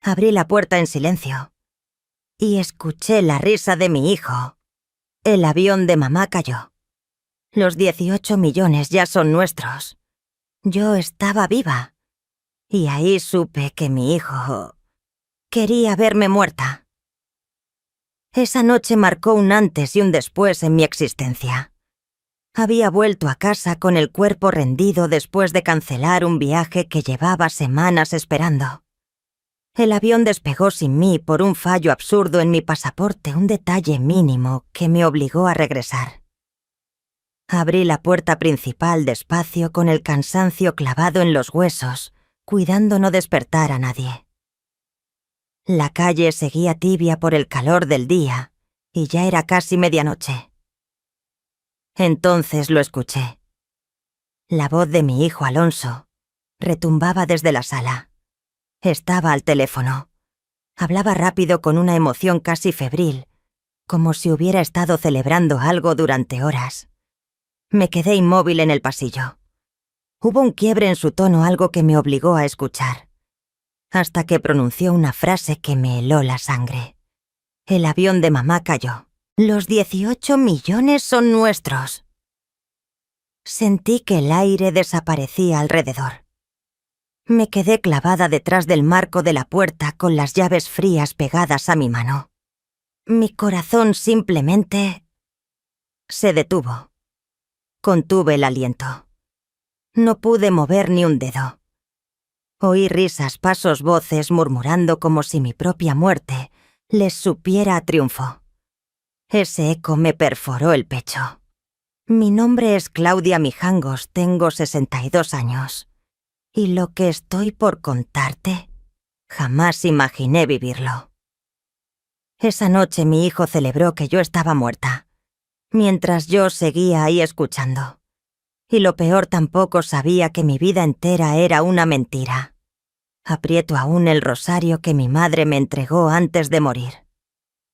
Abrí la puerta en silencio y escuché la risa de mi hijo. El avión de mamá cayó. Los 18 millones ya son nuestros. Yo estaba viva. Y ahí supe que mi hijo quería verme muerta. Esa noche marcó un antes y un después en mi existencia. Había vuelto a casa con el cuerpo rendido después de cancelar un viaje que llevaba semanas esperando. El avión despegó sin mí por un fallo absurdo en mi pasaporte, un detalle mínimo que me obligó a regresar. Abrí la puerta principal despacio con el cansancio clavado en los huesos, cuidando no despertar a nadie. La calle seguía tibia por el calor del día y ya era casi medianoche. Entonces lo escuché. La voz de mi hijo Alonso retumbaba desde la sala. Estaba al teléfono. Hablaba rápido con una emoción casi febril, como si hubiera estado celebrando algo durante horas. Me quedé inmóvil en el pasillo. Hubo un quiebre en su tono, algo que me obligó a escuchar, hasta que pronunció una frase que me heló la sangre. El avión de mamá cayó. Los 18 millones son nuestros. Sentí que el aire desaparecía alrededor. Me quedé clavada detrás del marco de la puerta con las llaves frías pegadas a mi mano. Mi corazón simplemente se detuvo. Contuve el aliento. No pude mover ni un dedo. Oí risas, pasos, voces murmurando como si mi propia muerte les supiera a triunfo. Ese eco me perforó el pecho. Mi nombre es Claudia Mijangos, tengo 62 años. Y lo que estoy por contarte, jamás imaginé vivirlo. Esa noche mi hijo celebró que yo estaba muerta, mientras yo seguía ahí escuchando. Y lo peor, tampoco sabía que mi vida entera era una mentira. Aprieto aún el rosario que mi madre me entregó antes de morir.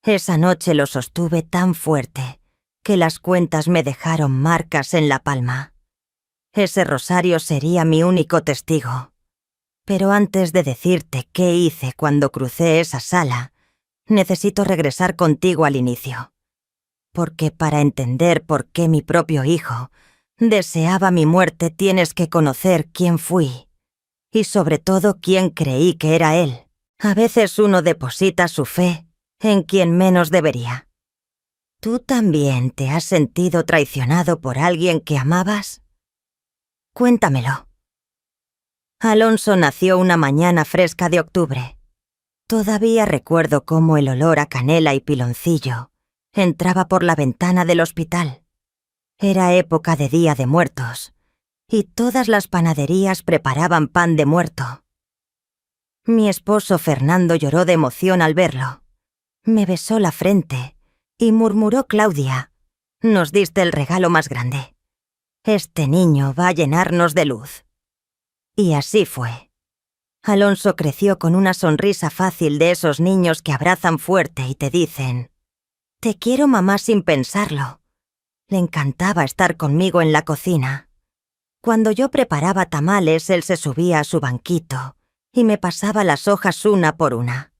Esa noche lo sostuve tan fuerte que las cuentas me dejaron marcas en la palma. Ese rosario sería mi único testigo. Pero antes de decirte qué hice cuando crucé esa sala, necesito regresar contigo al inicio. Porque para entender por qué mi propio hijo deseaba mi muerte, tienes que conocer quién fui. Y sobre todo quién creí que era él. A veces uno deposita su fe en quien menos debería. ¿Tú también te has sentido traicionado por alguien que amabas? Cuéntamelo. Alonso nació una mañana fresca de octubre. Todavía recuerdo cómo el olor a canela y piloncillo entraba por la ventana del hospital. Era época de Día de Muertos, y todas las panaderías preparaban pan de muerto. Mi esposo Fernando lloró de emoción al verlo. Me besó la frente y murmuró: Claudia, nos diste el regalo más grande. Este niño va a llenarnos de luz. Y así fue. Alonso creció con una sonrisa fácil de esos niños que abrazan fuerte y te dicen: te quiero, mamá, sin pensarlo. Le encantaba estar conmigo en la cocina. Cuando yo preparaba tamales, él se subía a su banquito y me pasaba las hojas una por una.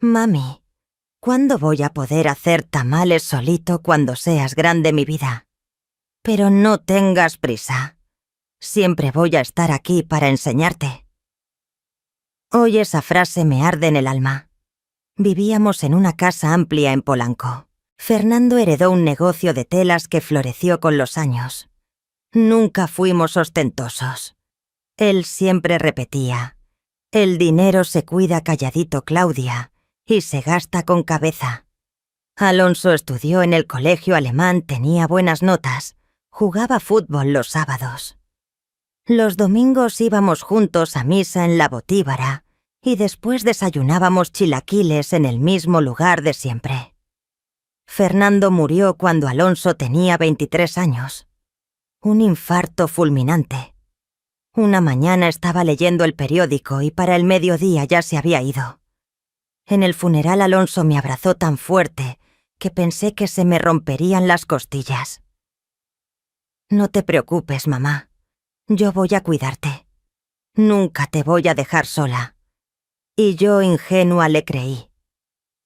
Mami, ¿cuándo voy a poder hacer tamales solito cuando seas grande, mi vida? Pero no tengas prisa. Siempre voy a estar aquí para enseñarte. Hoy esa frase me arde en el alma. Vivíamos en una casa amplia en Polanco. Fernando heredó un negocio de telas que floreció con los años. Nunca fuimos ostentosos. Él siempre repetía: el dinero se cuida calladito, Claudia, y se gasta con cabeza. Alonso estudió en el colegio alemán, tenía buenas notas, jugaba fútbol los sábados. Los domingos íbamos juntos a misa en la Botíbara y después desayunábamos chilaquiles en el mismo lugar de siempre. Fernando murió cuando Alonso tenía 23 años. Un infarto fulminante. Una mañana estaba leyendo el periódico y para el mediodía ya se había ido. En el funeral Alonso me abrazó tan fuerte que pensé que se me romperían las costillas. No te preocupes, mamá. Yo voy a cuidarte. Nunca te voy a dejar sola. Y yo, ingenua, le creí.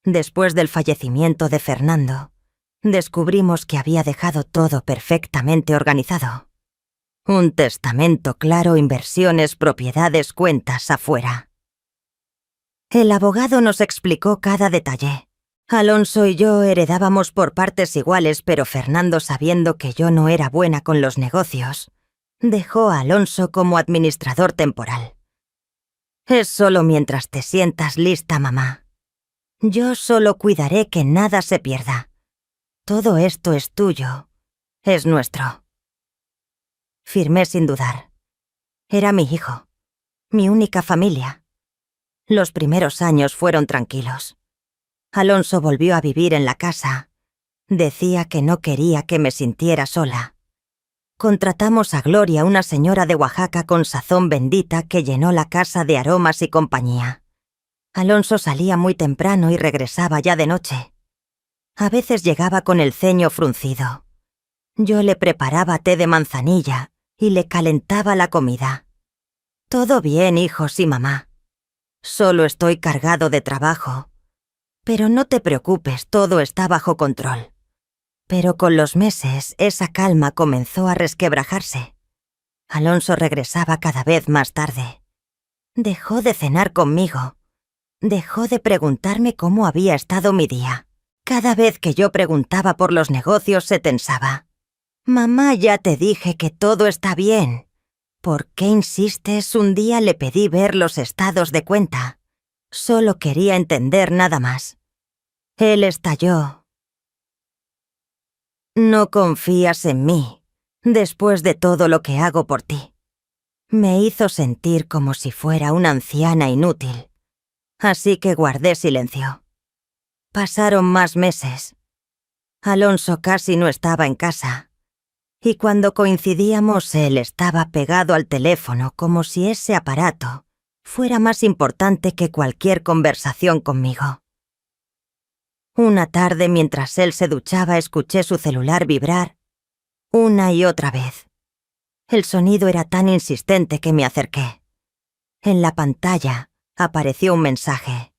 Después del fallecimiento de Fernando, descubrimos que había dejado todo perfectamente organizado. Un testamento claro, inversiones, propiedades, cuentas afuera. El abogado nos explicó cada detalle. Alonso y yo heredábamos por partes iguales, pero Fernando, sabiendo que yo no era buena con los negocios, dejó a Alonso como administrador temporal. Es solo mientras te sientas lista, mamá. Yo solo cuidaré que nada se pierda. Todo esto es tuyo. Es nuestro. Firmé sin dudar. Era mi hijo. Mi única familia. Los primeros años fueron tranquilos. Alonso volvió a vivir en la casa. Decía que no quería que me sintiera sola. Contratamos a Gloria, una señora de Oaxaca con sazón bendita que llenó la casa de aromas y compañía. Alonso salía muy temprano y regresaba ya de noche. A veces llegaba con el ceño fruncido. Yo le preparaba té de manzanilla y le calentaba la comida. Todo bien, hijos y mamá. Solo estoy cargado de trabajo. Pero no te preocupes, todo está bajo control. Pero con los meses, esa calma comenzó a resquebrajarse. Alonso regresaba cada vez más tarde. Dejó de cenar conmigo. Dejó de preguntarme cómo había estado mi día. Cada vez que yo preguntaba por los negocios se tensaba. Mamá, ya te dije que todo está bien. ¿Por qué insistes? Un día le pedí ver los estados de cuenta. Solo quería entender nada más. Él estalló. No confías en mí, después de todo lo que hago por ti. Me hizo sentir como si fuera una anciana inútil. Así que guardé silencio. Pasaron más meses. Alonso casi no estaba en casa. Y cuando coincidíamos, él estaba pegado al teléfono como si ese aparato fuera más importante que cualquier conversación conmigo. Una tarde, mientras él se duchaba, escuché su celular vibrar una y otra vez. El sonido era tan insistente que me acerqué. En la pantalla apareció un mensaje.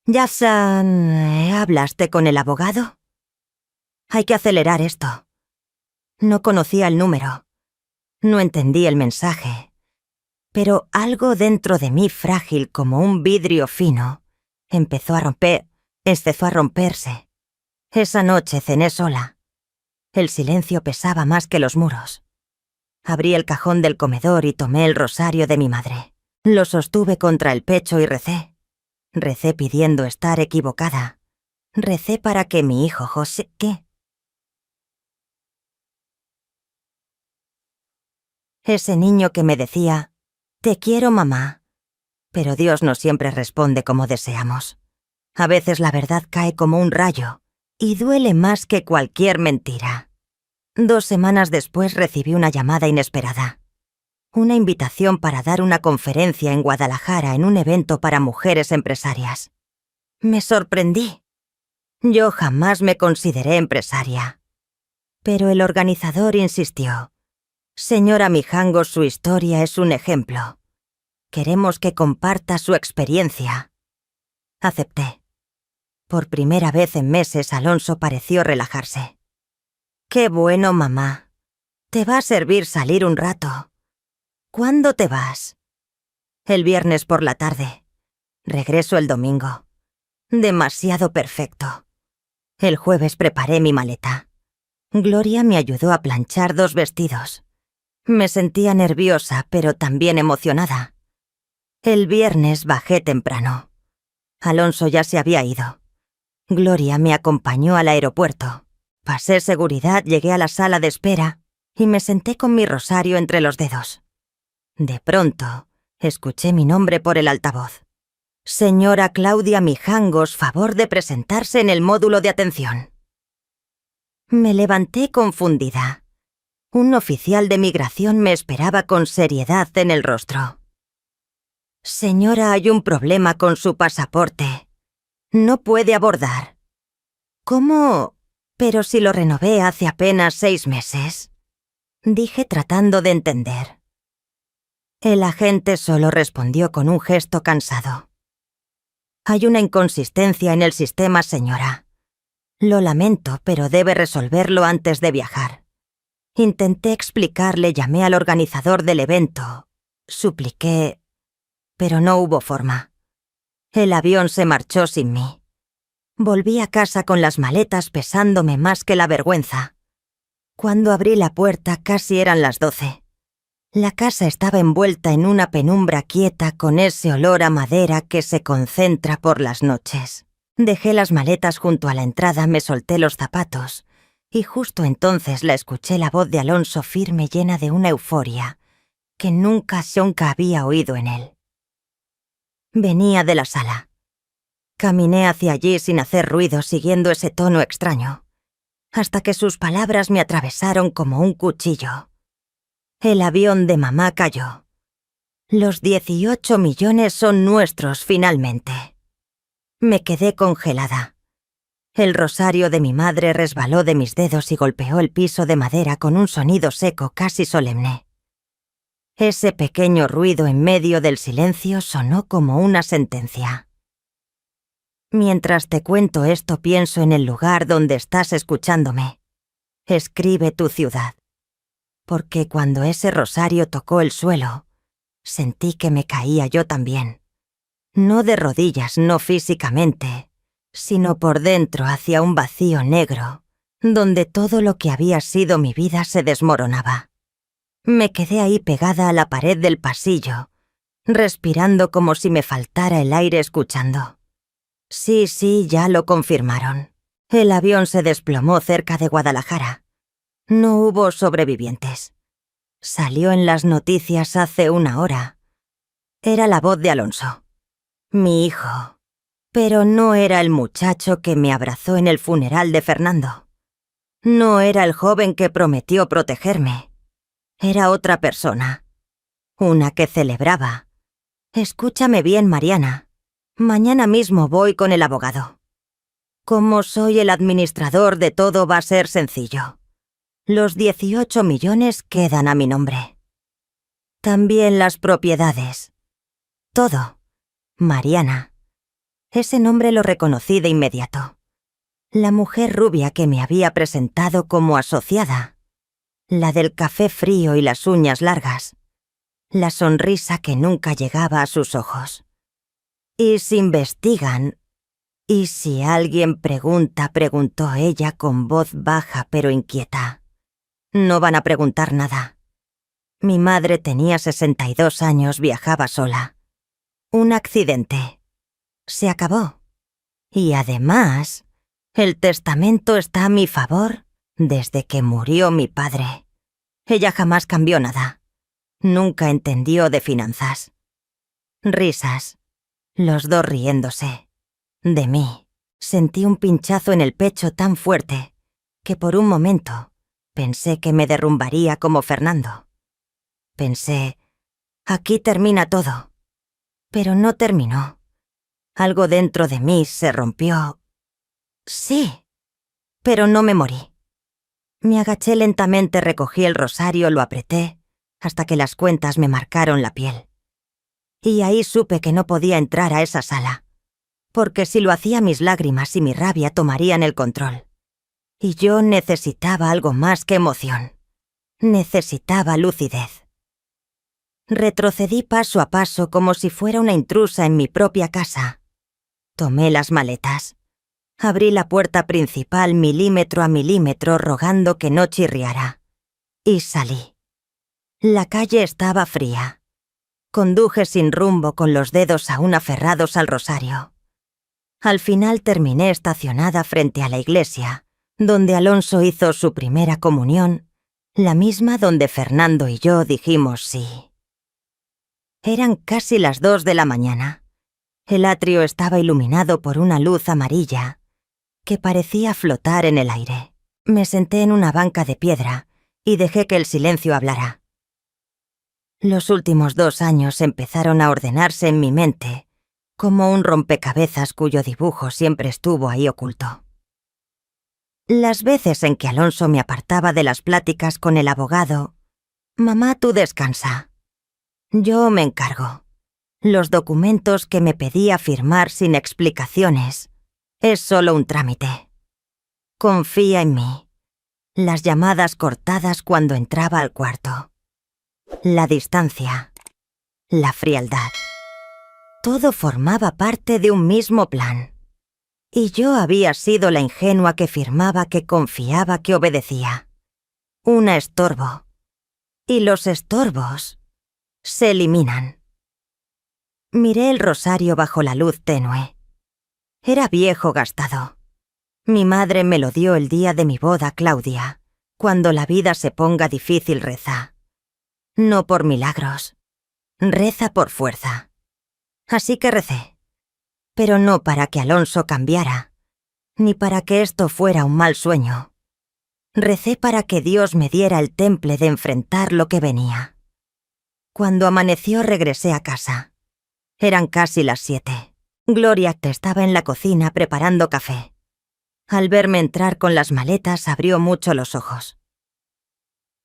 «Yafsan, ¿hablaste con el abogado? Hay que acelerar esto». No conocía el número. No entendí el mensaje. Pero algo dentro de mí, frágil como un vidrio fino, empezó a romperse. Esa noche cené sola. El silencio pesaba más que los muros. Abrí el cajón del comedor y tomé el rosario de mi madre. Lo sostuve contra el pecho y recé. Recé pidiendo estar equivocada. Recé para que mi hijo José... ¿Qué? Ese niño que me decía, «Te quiero, mamá». Pero Dios no siempre responde como deseamos. A veces la verdad cae como un rayo y duele más que cualquier mentira. 2 semanas después recibí una llamada inesperada. Una invitación para dar una conferencia en Guadalajara en un evento para mujeres empresarias. Me sorprendí. Yo jamás me consideré empresaria. Pero el organizador insistió. «Señora Mijangos, su historia es un ejemplo. Queremos que comparta su experiencia». Acepté. Por primera vez en meses, Alonso pareció relajarse. «Qué bueno, mamá. Te va a servir salir un rato. ¿Cuándo te vas?» «El viernes por la tarde. Regreso el domingo». Demasiado perfecto. El jueves preparé mi maleta. Gloria me ayudó a planchar 2 vestidos. Me sentía nerviosa, pero también emocionada. El viernes bajé temprano. Alonso ya se había ido. Gloria me acompañó al aeropuerto. Pasé seguridad, llegué a la sala de espera y me senté con mi rosario entre los dedos. De pronto, escuché mi nombre por el altavoz. «Señora Claudia Mijangos, favor de presentarse en el módulo de atención». Me levanté confundida. Un oficial de migración me esperaba con seriedad en el rostro. «Señora, hay un problema con su pasaporte. No puede abordar». «¿Cómo? Pero si lo renové hace apenas 6 meses», dije tratando de entender. El agente solo respondió con un gesto cansado. Hay una inconsistencia en el sistema, señora. Lo lamento, pero debe resolverlo antes de viajar. Intenté explicarle, llamé al organizador del evento. Supliqué, pero no hubo forma. El avión se marchó sin mí. Volví a casa con las maletas pesándome más que la vergüenza. Cuando abrí la puerta casi eran las 12. La casa estaba envuelta en una penumbra quieta con ese olor a madera que se concentra por las noches. Dejé las maletas junto a la entrada, me solté los zapatos y justo entonces la escuché la voz de Alonso firme, llena de una euforia que nunca había oído en él. Venía de la sala. Caminé hacia allí sin hacer ruido, siguiendo ese tono extraño, hasta que sus palabras me atravesaron como un cuchillo. El avión de mamá cayó. Los 18 millones son nuestros finalmente. Me quedé congelada. El rosario de mi madre resbaló de mis dedos y golpeó el piso de madera con un sonido seco casi solemne. Ese pequeño ruido en medio del silencio sonó como una sentencia. Mientras te cuento esto, pienso en el lugar donde estás escuchándome. Escribe tu ciudad. Porque cuando ese rosario tocó el suelo, sentí que me caía yo también. No de rodillas, no físicamente, sino por dentro hacia un vacío negro, donde todo lo que había sido mi vida se desmoronaba. Me quedé ahí pegada a la pared del pasillo, respirando como si me faltara el aire, escuchando. Sí, ya lo confirmaron. El avión se desplomó cerca de Guadalajara. No hubo sobrevivientes. Salió en las noticias hace una hora. Era la voz de Alonso, mi hijo. Pero no era el muchacho que me abrazó en el funeral de Fernando. No era el joven que prometió protegerme. Era otra persona. Una que celebraba. Escúchame bien, Mariana. Mañana mismo voy con el abogado. Como soy el administrador de todo, va a ser sencillo. Los 18 millones quedan a mi nombre. También las propiedades. Todo. Mariana. Ese nombre lo reconocí de inmediato. La mujer rubia que me había presentado como asociada. La del café frío y las uñas largas. La sonrisa que nunca llegaba a sus ojos. Y si investigan, y si alguien pregunta, preguntó ella con voz baja pero inquieta. No van a preguntar nada. Mi madre tenía 62 años, viajaba sola. Un accidente. Se acabó. Y además, el testamento está a mi favor desde que murió mi padre. Ella jamás cambió nada. Nunca entendió de finanzas. Risas. Los dos riéndose. De mí. Sentí un pinchazo en el pecho tan fuerte que por un momento pensé que me derrumbaría como Fernando. Pensé, aquí termina todo. Pero no terminó. Algo dentro de mí se rompió. Sí, pero no me morí. Me agaché lentamente, recogí el rosario, lo apreté, hasta que las cuentas me marcaron la piel. Y ahí supe que no podía entrar a esa sala, porque si lo hacía mis lágrimas y mi rabia tomarían el control. Y yo necesitaba algo más que emoción. Necesitaba lucidez. Retrocedí paso a paso como si fuera una intrusa en mi propia casa. Tomé las maletas. Abrí la puerta principal milímetro a milímetro, rogando que no chirriara. Y salí. La calle estaba fría. Conduje sin rumbo, con los dedos aún aferrados al rosario. Al final terminé estacionada frente a la iglesia, donde Alonso hizo su primera comunión, la misma donde Fernando y yo dijimos sí. Eran casi las 2 de la mañana. El atrio estaba iluminado por una luz amarilla que parecía flotar en el aire. Me senté en una banca de piedra y dejé que el silencio hablara. Los últimos 2 años empezaron a ordenarse en mi mente, como un rompecabezas cuyo dibujo siempre estuvo ahí oculto. Las veces en que Alonso me apartaba de las pláticas con el abogado, «Mamá, tú descansa». Yo me encargo. Los documentos que me pedía firmar sin explicaciones es solo un trámite. Confía en mí. Las llamadas cortadas cuando entraba al cuarto. La distancia. La frialdad. Todo formaba parte de un mismo plan. Y yo había sido la ingenua que firmaba, que confiaba, que obedecía. Un estorbo. Y los estorbos se eliminan. Miré el rosario bajo la luz tenue. Era viejo, gastado. Mi madre me lo dio el día de mi boda, Claudia. Cuando la vida se ponga difícil, reza. No por milagros. Reza por fuerza. Así que recé. Pero no para que Alonso cambiara, ni para que esto fuera un mal sueño. Recé para que Dios me diera el temple de enfrentar lo que venía. Cuando amaneció regresé a casa. Eran casi las 7. Gloria estaba en la cocina preparando café. Al verme entrar con las maletas abrió mucho los ojos.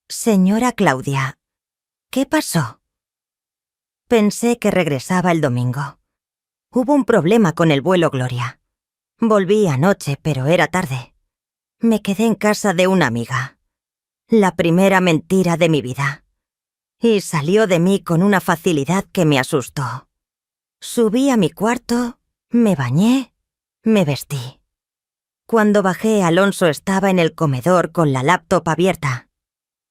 «Señora Claudia, ¿qué pasó?» Pensé que regresaba el domingo. Hubo un problema con el vuelo Gloria. Volví anoche, pero era tarde. Me quedé en casa de una amiga. La primera mentira de mi vida. Y salió de mí con una facilidad que me asustó. Subí a mi cuarto, me bañé, me vestí. Cuando bajé, Alonso estaba en el comedor con la laptop abierta.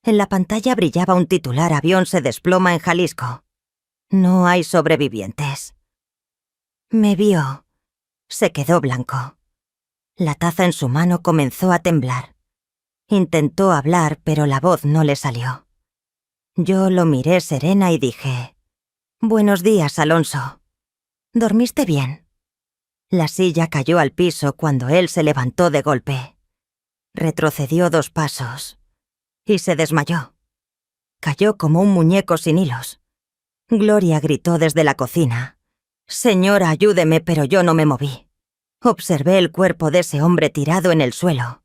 En la pantalla brillaba un titular: avión se desploma en Jalisco. No hay sobrevivientes. Me vio. Se quedó blanco. La taza en su mano comenzó a temblar. Intentó hablar, pero la voz no le salió. Yo lo miré serena y dije: «Buenos días, Alonso. ¿Dormiste bien?» La silla cayó al piso cuando él se levantó de golpe. Retrocedió 2 pasos y se desmayó. Cayó como un muñeco sin hilos. Gloria gritó desde la cocina: «Señora, ayúdeme», pero yo no me moví. Observé el cuerpo de ese hombre tirado en el suelo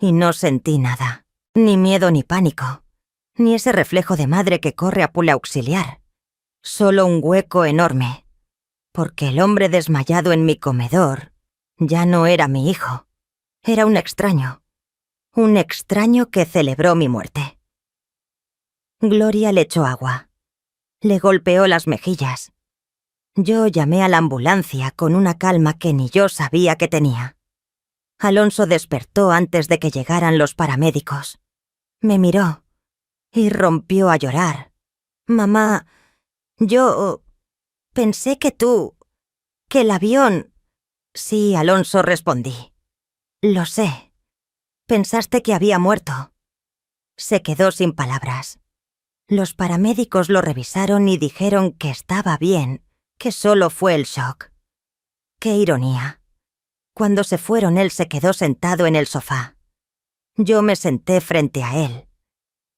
y no sentí nada, ni miedo ni pánico, ni ese reflejo de madre que corre a auxiliar. Solo un hueco enorme, porque el hombre desmayado en mi comedor ya no era mi hijo, era un extraño que celebró mi muerte. Gloria le echó agua, le golpeó las mejillas. Yo llamé a la ambulancia con una calma que ni yo sabía que tenía. Alonso despertó antes de que llegaran los paramédicos. Me miró y rompió a llorar. «Mamá, yo pensé que el avión...» «Sí, Alonso», respondí. «Lo sé. Pensaste que había muerto». Se quedó sin palabras. Los paramédicos lo revisaron y dijeron que estaba bien, que solo fue el shock. Qué ironía. Cuando se fueron, él se quedó sentado en el sofá. Yo me senté frente a él.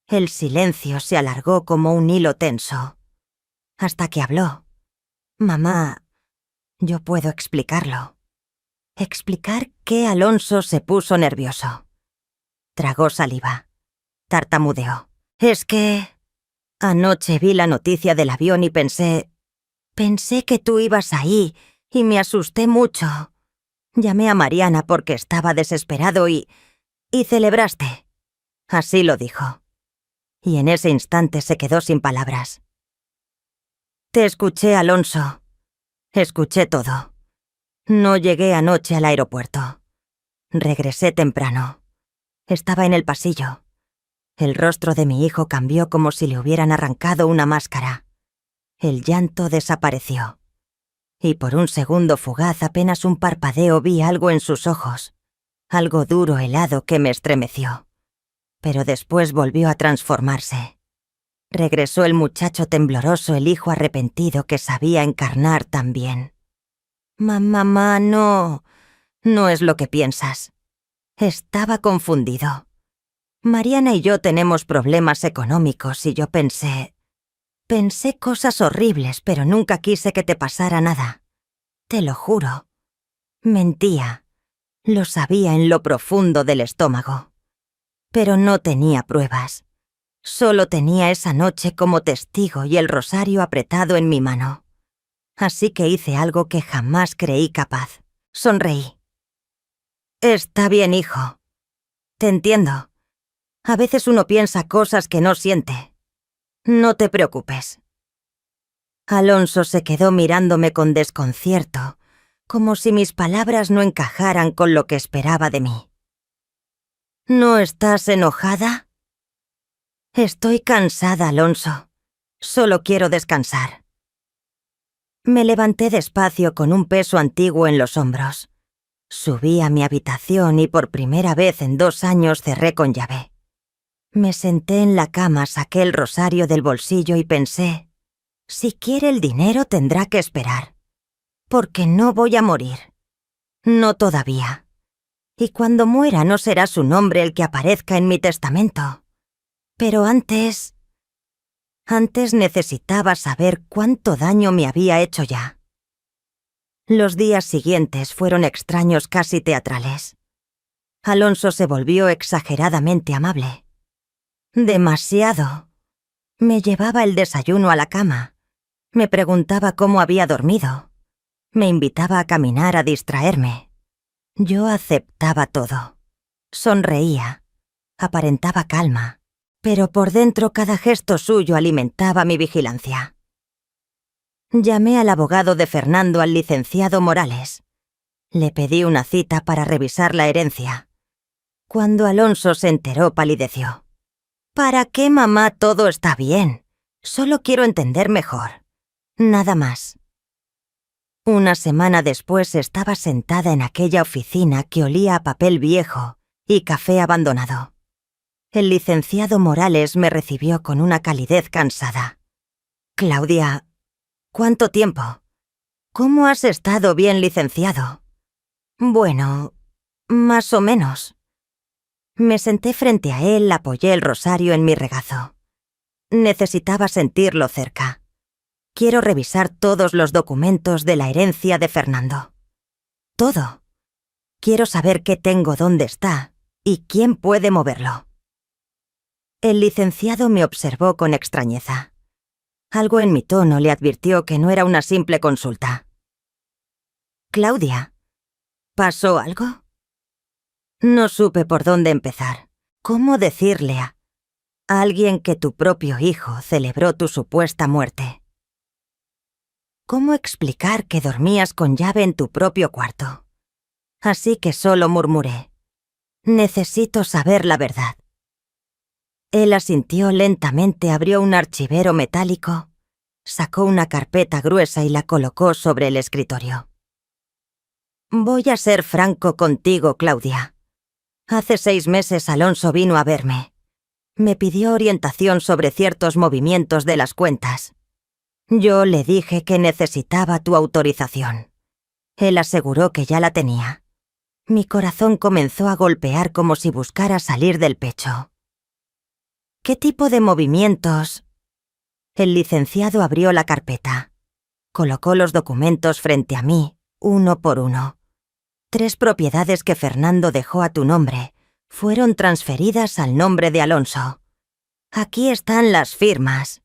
El silencio se alargó como un hilo tenso. Hasta que habló. «Mamá, yo puedo explicarlo. Explicar qué Alonso se puso nervioso». Tragó saliva. Tartamudeó. «Es que... anoche vi la noticia del avión y pensé que tú ibas ahí y me asusté mucho. Llamé a Mariana porque estaba desesperado y celebraste». Así lo dijo. Y en ese instante se quedó sin palabras. «Te escuché, Alonso. Escuché todo. No llegué anoche al aeropuerto. Regresé temprano. Estaba en el pasillo. El rostro de mi hijo cambió como si le hubieran arrancado una máscara. El llanto desapareció. Y por un segundo fugaz, apenas un parpadeo, vi algo en sus ojos. Algo duro, helado, que me estremeció. Pero después volvió a transformarse. Regresó el muchacho tembloroso, el hijo arrepentido que sabía encarnar tan bien. «Mamá, no es lo que piensas». Estaba confundido. Mariana y yo tenemos problemas económicos y yo pensé cosas horribles, pero nunca quise que te pasara nada. Te lo juro. Mentía. Lo sabía en lo profundo del estómago. Pero no tenía pruebas. Solo tenía esa noche como testigo y el rosario apretado en mi mano. Así que hice algo que jamás creí capaz. Sonreí. Está bien, hijo. Te entiendo. A veces uno piensa cosas que no siente. No te preocupes. Alonso se quedó mirándome con desconcierto, como si mis palabras no encajaran con lo que esperaba de mí. ¿No estás enojada? Estoy cansada, Alonso. Solo quiero descansar. Me levanté despacio con un peso antiguo en los hombros. Subí a mi habitación y por primera vez en 2 años cerré con llave. Me senté en la cama, saqué el rosario del bolsillo y pensé, si quiere el dinero tendrá que esperar, porque no voy a morir. No todavía. Y cuando muera no será su nombre el que aparezca en mi testamento. Pero antes necesitaba saber cuánto daño me había hecho ya. Los días siguientes fueron extraños, casi teatrales. Alonso se volvió exageradamente amable. Demasiado. Me llevaba el desayuno a la cama. Me preguntaba cómo había dormido. Me invitaba a caminar, a distraerme. Yo aceptaba todo. Sonreía. Aparentaba calma. Pero por dentro cada gesto suyo alimentaba mi vigilancia. Llamé al abogado de Fernando, al licenciado Morales. Le pedí una cita para revisar la herencia. Cuando Alonso se enteró, palideció. ¿Para qué, mamá? Todo está bien. Solo quiero entender mejor. Nada más. Una semana después estaba sentada en aquella oficina que olía a papel viejo y café abandonado. El licenciado Morales me recibió con una calidez cansada. Claudia, ¿cuánto tiempo? ¿Cómo has estado? Bien, licenciado. Bueno, más o menos. Me senté frente a él, apoyé el rosario en mi regazo. Necesitaba sentirlo cerca. Quiero revisar todos los documentos de la herencia de Fernando. Todo. Quiero saber qué tengo, dónde está y quién puede moverlo. El licenciado me observó con extrañeza. Algo en mi tono le advirtió que no era una simple consulta. Claudia, ¿pasó algo? No supe por dónde empezar. ¿Cómo decirle a alguien que tu propio hijo celebró tu supuesta muerte? ¿Cómo explicar que dormías con llave en tu propio cuarto? Así que solo murmuré. Necesito saber la verdad. Él asintió lentamente, abrió un archivero metálico, sacó una carpeta gruesa y la colocó sobre el escritorio. Voy a ser franco contigo, Claudia. Hace 6 meses Alonso vino a verme. Me pidió orientación sobre ciertos movimientos de las cuentas. Yo le dije que necesitaba tu autorización. Él aseguró que ya la tenía. Mi corazón comenzó a golpear como si buscara salir del pecho. ¿Qué tipo de movimientos? El licenciado abrió la carpeta. Colocó los documentos frente a mí, uno por uno. 3 propiedades que Fernando dejó a tu nombre fueron transferidas al nombre de Alonso. Aquí están las firmas,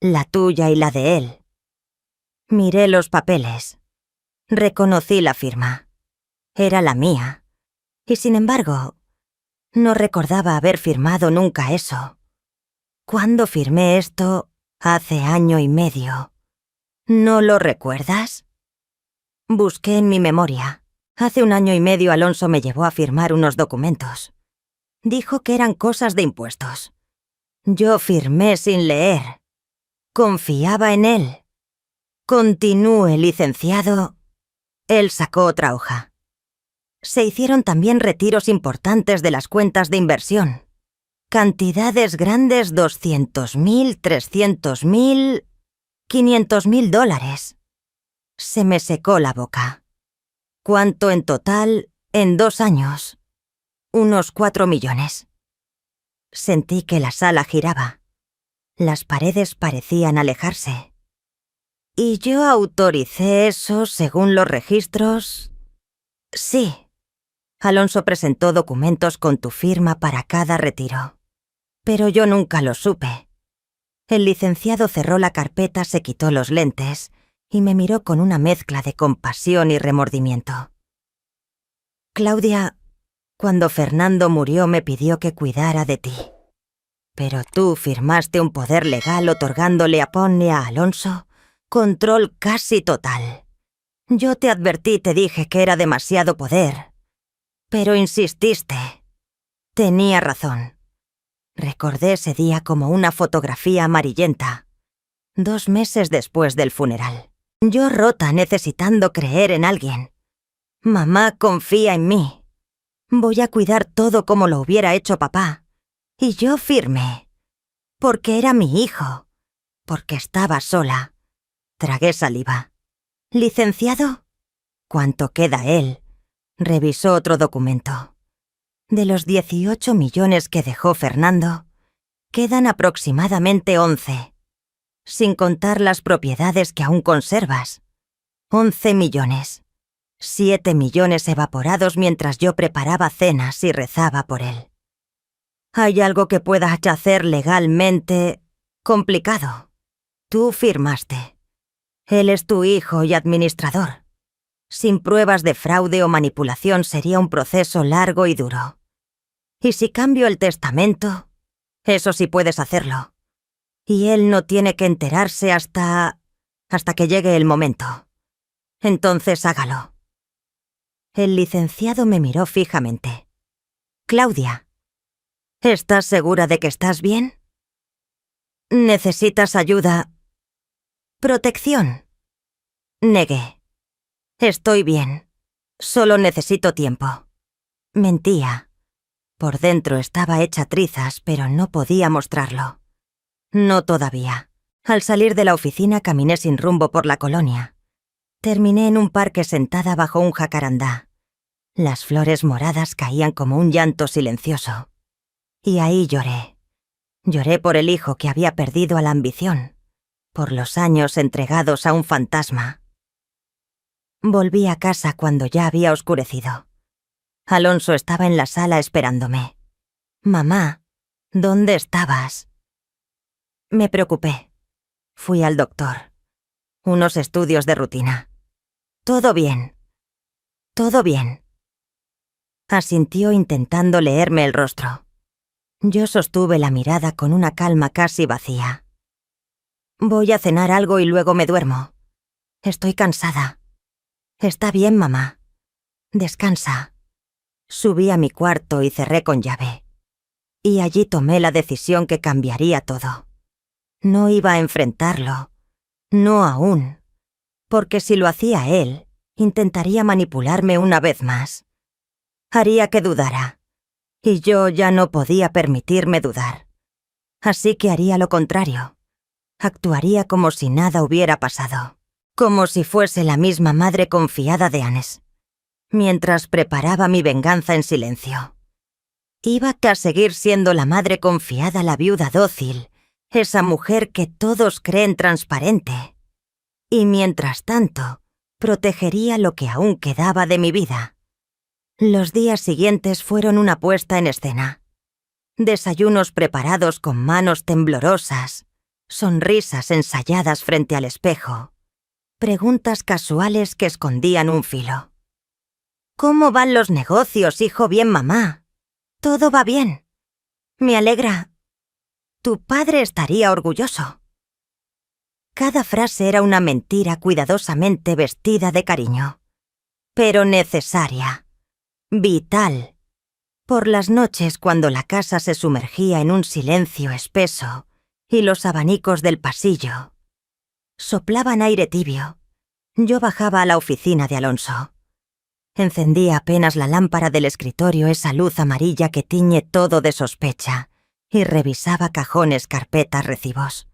la tuya y la de él. Miré los papeles. Reconocí la firma. Era la mía. Y sin embargo, no recordaba haber firmado nunca eso. ¿Cuándo firmé esto? Hace 1 año y medio. ¿No lo recuerdas? Busqué en mi memoria. Hace 1 año y medio Alonso me llevó a firmar unos documentos. Dijo que eran cosas de impuestos. Yo firmé sin leer. Confiaba en él. Continúe, licenciado. Él sacó otra hoja. Se hicieron también retiros importantes de las cuentas de inversión. Cantidades grandes, 200.000, 300.000, 500.000 dólares. Se me secó la boca. ¿Cuánto en total en 2 años? Unos 4 millones. Sentí que la sala giraba. Las paredes parecían alejarse. ¿Y yo autoricé eso según los registros? Sí. Alonso presentó documentos con tu firma para cada retiro. Pero yo nunca lo supe. El licenciado cerró la carpeta, se quitó los lentes y me miró con una mezcla de compasión y remordimiento. Claudia, cuando Fernando murió me pidió que cuidara de ti. Pero tú firmaste un poder legal otorgándole a Pon y a Alonso control casi total. Yo te advertí, te dije que era demasiado poder. Pero insististe. Tenía razón. Recordé ese día como una fotografía amarillenta. 2 meses después del funeral. Yo rota, necesitando creer en alguien. Mamá confía en mí. Voy a cuidar todo como lo hubiera hecho papá. Y yo firmé. Porque era mi hijo. Porque estaba sola. Tragué saliva. ¿Licenciado? ¿Cuánto queda él? Revisó otro documento. De los 18 millones que dejó Fernando, quedan aproximadamente 11, sin contar las propiedades que aún conservas. 11 millones. 7 millones evaporados mientras yo preparaba cenas y rezaba por él. ¿Hay algo que puedas hacer legalmente complicado? Tú firmaste. Él es tu hijo y administrador. Sin pruebas de fraude o manipulación sería un proceso largo y duro. Y si cambio el testamento, eso sí puedes hacerlo. Y él no tiene que enterarse hasta que llegue el momento. Entonces hágalo. El licenciado me miró fijamente. Claudia, ¿estás segura de que estás bien? ¿Necesitas ayuda? Protección. Negué. Estoy bien. Solo necesito tiempo. Mentía. Por dentro estaba hecha trizas, pero no podía mostrarlo. No todavía. Al salir de la oficina caminé sin rumbo por la colonia. Terminé en un parque sentada bajo un jacarandá. Las flores moradas caían como un llanto silencioso. Y ahí lloré. Lloré por el hijo que había perdido a la ambición, por los años entregados a un fantasma. Volví a casa cuando ya había oscurecido. Alonso estaba en la sala esperándome. «Mamá, ¿dónde estabas?» Me preocupé. Fui al doctor. Unos estudios de rutina. «Todo bien. Todo bien». Asintió intentando leerme el rostro. Yo sostuve la mirada con una calma casi vacía. «Voy a cenar algo y luego me duermo. Estoy cansada». «Está bien, mamá. Descansa». Subí a mi cuarto y cerré con llave. Y allí tomé la decisión que cambiaría todo. No iba a enfrentarlo. No aún. Porque si lo hacía él, intentaría manipularme una vez más. Haría que dudara. Y yo ya no podía permitirme dudar. Así que haría lo contrario. Actuaría como si nada hubiera pasado. Como si fuese la misma madre confiada de Anes. Mientras preparaba mi venganza en silencio. Iba a seguir siendo la madre confiada, la viuda dócil, esa mujer que todos creen transparente. Y mientras tanto, protegería lo que aún quedaba de mi vida. Los días siguientes fueron una puesta en escena. Desayunos preparados con manos temblorosas, sonrisas ensayadas frente al espejo, preguntas casuales que escondían un filo. «¿Cómo van los negocios, hijo? Bien, mamá. Todo va bien. Me alegra. Tu padre estaría orgulloso». Cada frase era una mentira cuidadosamente vestida de cariño, pero necesaria, vital. Por las noches, cuando la casa se sumergía en un silencio espeso y los abanicos del pasillo soplaban aire tibio, yo bajaba a la oficina de Alonso. Encendía apenas la lámpara del escritorio, esa luz amarilla que tiñe todo de sospecha, y revisaba cajones, carpetas, recibos.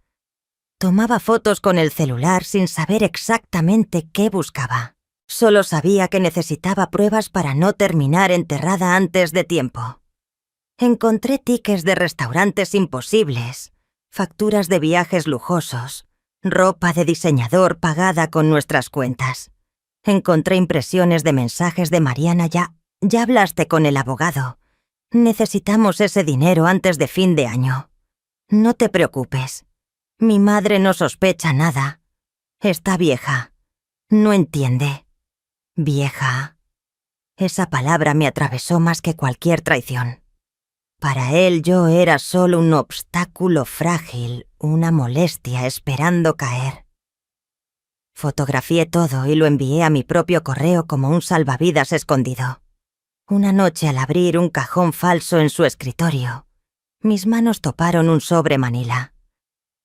Tomaba fotos con el celular sin saber exactamente qué buscaba. Solo sabía que necesitaba pruebas para no terminar enterrada antes de tiempo. Encontré tickets de restaurantes imposibles, facturas de viajes lujosos, ropa de diseñador pagada con nuestras cuentas. Encontré impresiones de mensajes de Mariana. Ya hablaste con el abogado. Necesitamos ese dinero antes de fin de año. No te preocupes. Mi madre no sospecha nada. Está vieja. No entiende. Vieja. Esa palabra me atravesó más que cualquier traición. Para él yo era solo un obstáculo frágil, una molestia esperando caer. Fotografié todo y lo envié a mi propio correo como un salvavidas escondido. Una noche, al abrir un cajón falso en su escritorio, mis manos toparon un sobre manila.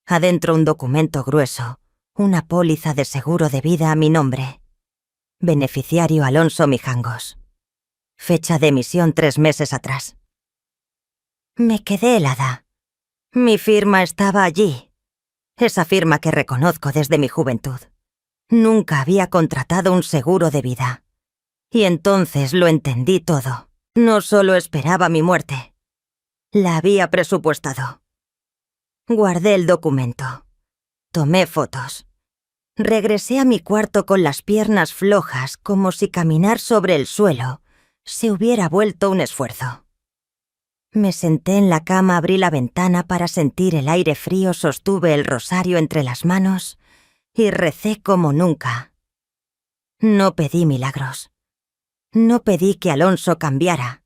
Adentro un documento grueso, una póliza de seguro de vida a mi nombre. Beneficiario Alonso Mijangos. Fecha de emisión 3 meses atrás. Me quedé helada. Mi firma estaba allí. Esa firma que reconozco desde mi juventud. Nunca había contratado un seguro de vida. Y entonces lo entendí todo. No solo esperaba mi muerte. La había presupuestado. Guardé el documento. Tomé fotos. Regresé a mi cuarto con las piernas flojas, como si caminar sobre el suelo se hubiera vuelto un esfuerzo. Me senté en la cama, abrí la ventana para sentir el aire frío, sostuve el rosario entre las manos y recé como nunca. No pedí milagros. No pedí que Alonso cambiara.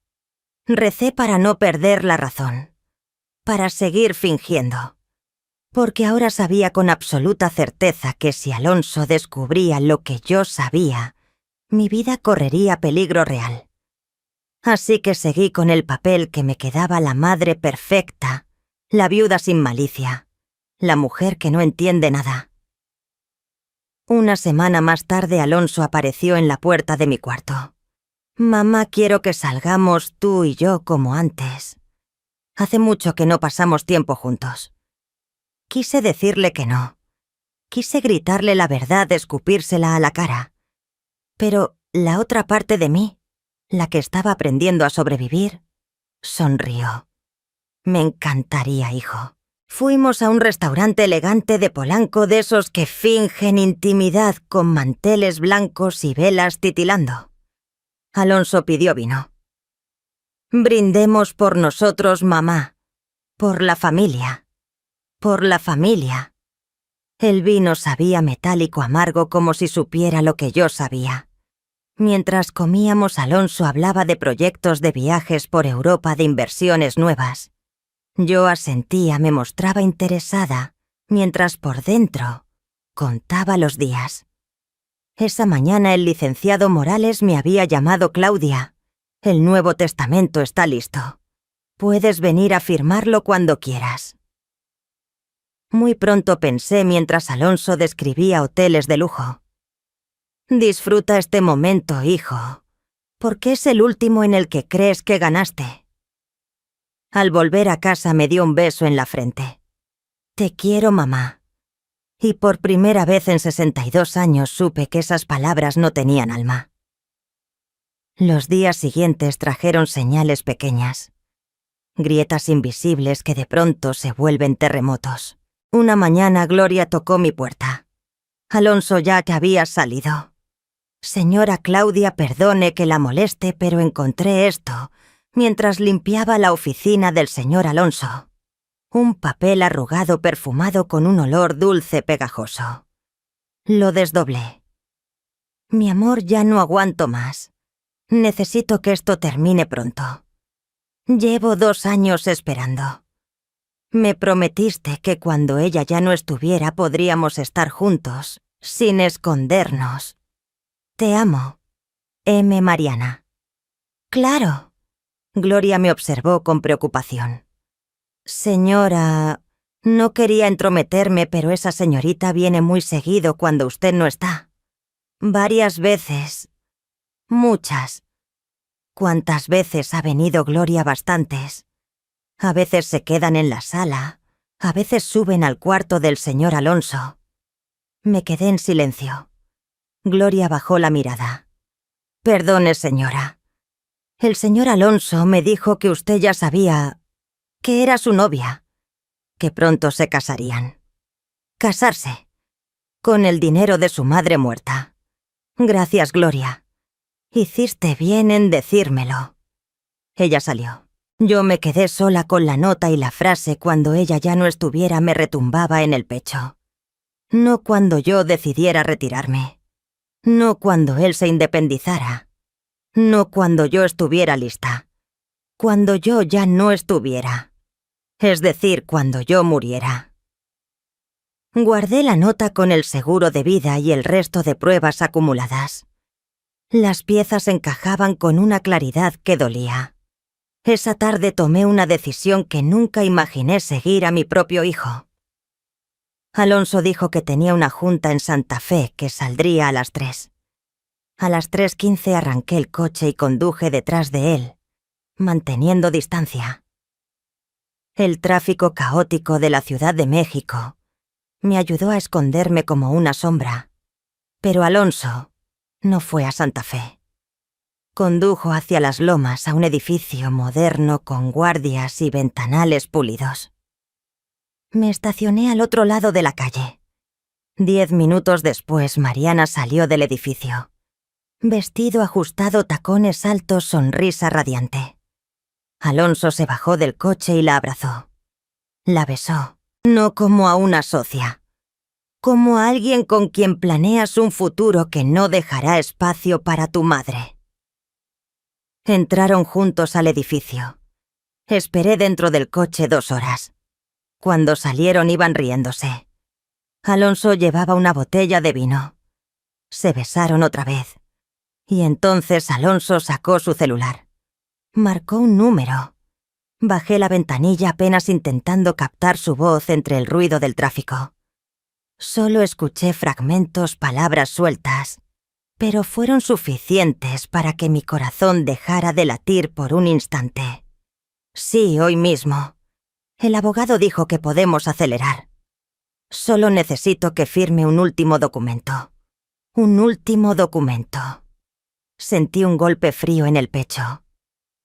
Recé para no perder la razón, para seguir fingiendo. Porque ahora sabía con absoluta certeza que si Alonso descubría lo que yo sabía, mi vida correría peligro real. Así que seguí con el papel que me quedaba: la madre perfecta, la viuda sin malicia, la mujer que no entiende nada. Una semana más tarde Alonso apareció en la puerta de mi cuarto. «Mamá, quiero que salgamos tú y yo como antes. Hace mucho que no pasamos tiempo juntos». Quise decirle que no. Quise gritarle la verdad, escupírsela a la cara. Pero la otra parte de mí, la que estaba aprendiendo a sobrevivir, sonrió. «Me encantaría, hijo». Fuimos a un restaurante elegante de Polanco, de esos que fingen intimidad, con manteles blancos y velas titilando. Alonso pidió vino. «Brindemos por nosotros, mamá. Por la familia. Por la familia». El vino sabía metálico amargo, como si supiera lo que yo sabía. Mientras comíamos, Alonso hablaba de proyectos de viajes por Europa, de inversiones nuevas. Yo asentía, me mostraba interesada, mientras por dentro contaba los días. Esa mañana el licenciado Morales me había llamado: «Claudia, el Nuevo Testamento está listo. Puedes venir a firmarlo cuando quieras». Muy pronto pensé, mientras Alonso describía hoteles de lujo: «Disfruta este momento, hijo, porque es el último en el que crees que ganaste». Al volver a casa me dio un beso en la frente. «Te quiero, mamá». Y por primera vez en 62 años supe que esas palabras no tenían alma. Los días siguientes trajeron señales pequeñas, grietas invisibles que de pronto se vuelven terremotos. Una mañana Gloria tocó mi puerta. Alonso ya que había salido. «Señora Claudia, perdone que la moleste, pero encontré esto mientras limpiaba la oficina del señor Alonso. Un papel arrugado perfumado con un olor dulce pegajoso». Lo desdoblé. «Mi amor, ya no aguanto más. Necesito que esto termine pronto. Llevo 2 años esperando. Me prometiste que cuando ella ya no estuviera podríamos estar juntos, sin escondernos. Te amo. M. Mariana». «Claro». Gloria me observó con preocupación. «Señora, no quería entrometerme, pero esa señorita viene muy seguido cuando usted no está. Varias veces. Muchas. ¿Cuántas veces ha venido Gloria? Bastantes. A veces se quedan en la sala, a veces suben al cuarto del señor Alonso». Me quedé en silencio. Gloria bajó la mirada. «Perdone, señora. El señor Alonso me dijo que usted ya sabía, que era su novia, que pronto se casarían. Casarse. Con el dinero de su madre muerta. Gracias, Gloria. Hiciste bien en decírmelo». Ella salió. Yo me quedé sola con la nota y la frase cuando ella ya no estuviera me retumbaba en el pecho. No cuando yo decidiera retirarme. No cuando él se independizara. No cuando yo estuviera lista. Cuando yo ya no estuviera. Es decir, cuando yo muriera. Guardé la nota con el seguro de vida y el resto de pruebas acumuladas. Las piezas encajaban con una claridad que dolía. Esa tarde tomé una decisión que nunca imaginé seguir a mi propio hijo. Alonso dijo que tenía una junta en Santa Fe que saldría a las 3. A las 3:15 arranqué el coche y conduje detrás de él, manteniendo distancia. El tráfico caótico de la Ciudad de México me ayudó a esconderme como una sombra, pero Alonso no fue a Santa Fe. Condujo hacia las lomas a un edificio moderno con guardias y ventanales pulidos. Me estacioné al otro lado de la calle. 10 minutos después, Mariana salió del edificio. Vestido ajustado, tacones altos, sonrisa radiante. Alonso se bajó del coche y la abrazó. La besó, no como a una socia, como a alguien con quien planeas un futuro que no dejará espacio para tu madre. Entraron juntos al edificio. Esperé dentro del coche 2 horas. Cuando salieron iban riéndose. Alonso llevaba una botella de vino. Se besaron otra vez. Y entonces Alonso sacó su celular. Marcó un número. Bajé la ventanilla apenas intentando captar su voz entre el ruido del tráfico. Solo escuché fragmentos, palabras sueltas, pero fueron suficientes para que mi corazón dejara de latir por un instante. Sí, hoy mismo. El abogado dijo que podemos acelerar. Solo necesito que firme un último documento. Un último documento. Sentí un golpe frío en el pecho.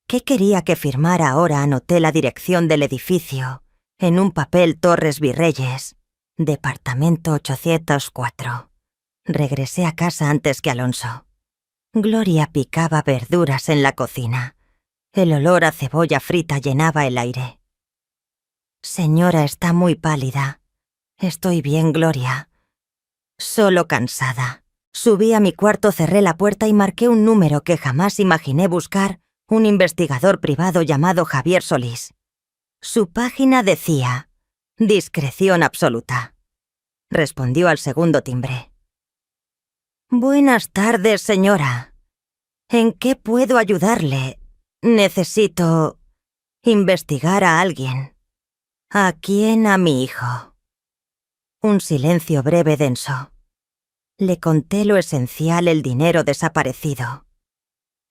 ¿Qué quería que firmara ahora? Anoté la dirección del edificio en un papel Torres Virreyes, departamento 804. Regresé a casa antes que Alonso. Gloria picaba verduras en la cocina. El olor a cebolla frita llenaba el aire. Señora, está muy pálida. Estoy bien, Gloria. Solo cansada. Subí a mi cuarto, cerré la puerta y marqué un número que jamás imaginé buscar, un investigador privado llamado Javier Solís. Su página decía: discreción absoluta. Respondió al segundo timbre. Buenas tardes, señora. ¿En qué puedo ayudarle? Necesito investigar a alguien. ¿A quién? A mi hijo. Un silencio breve, denso. Le conté lo esencial: el dinero desaparecido.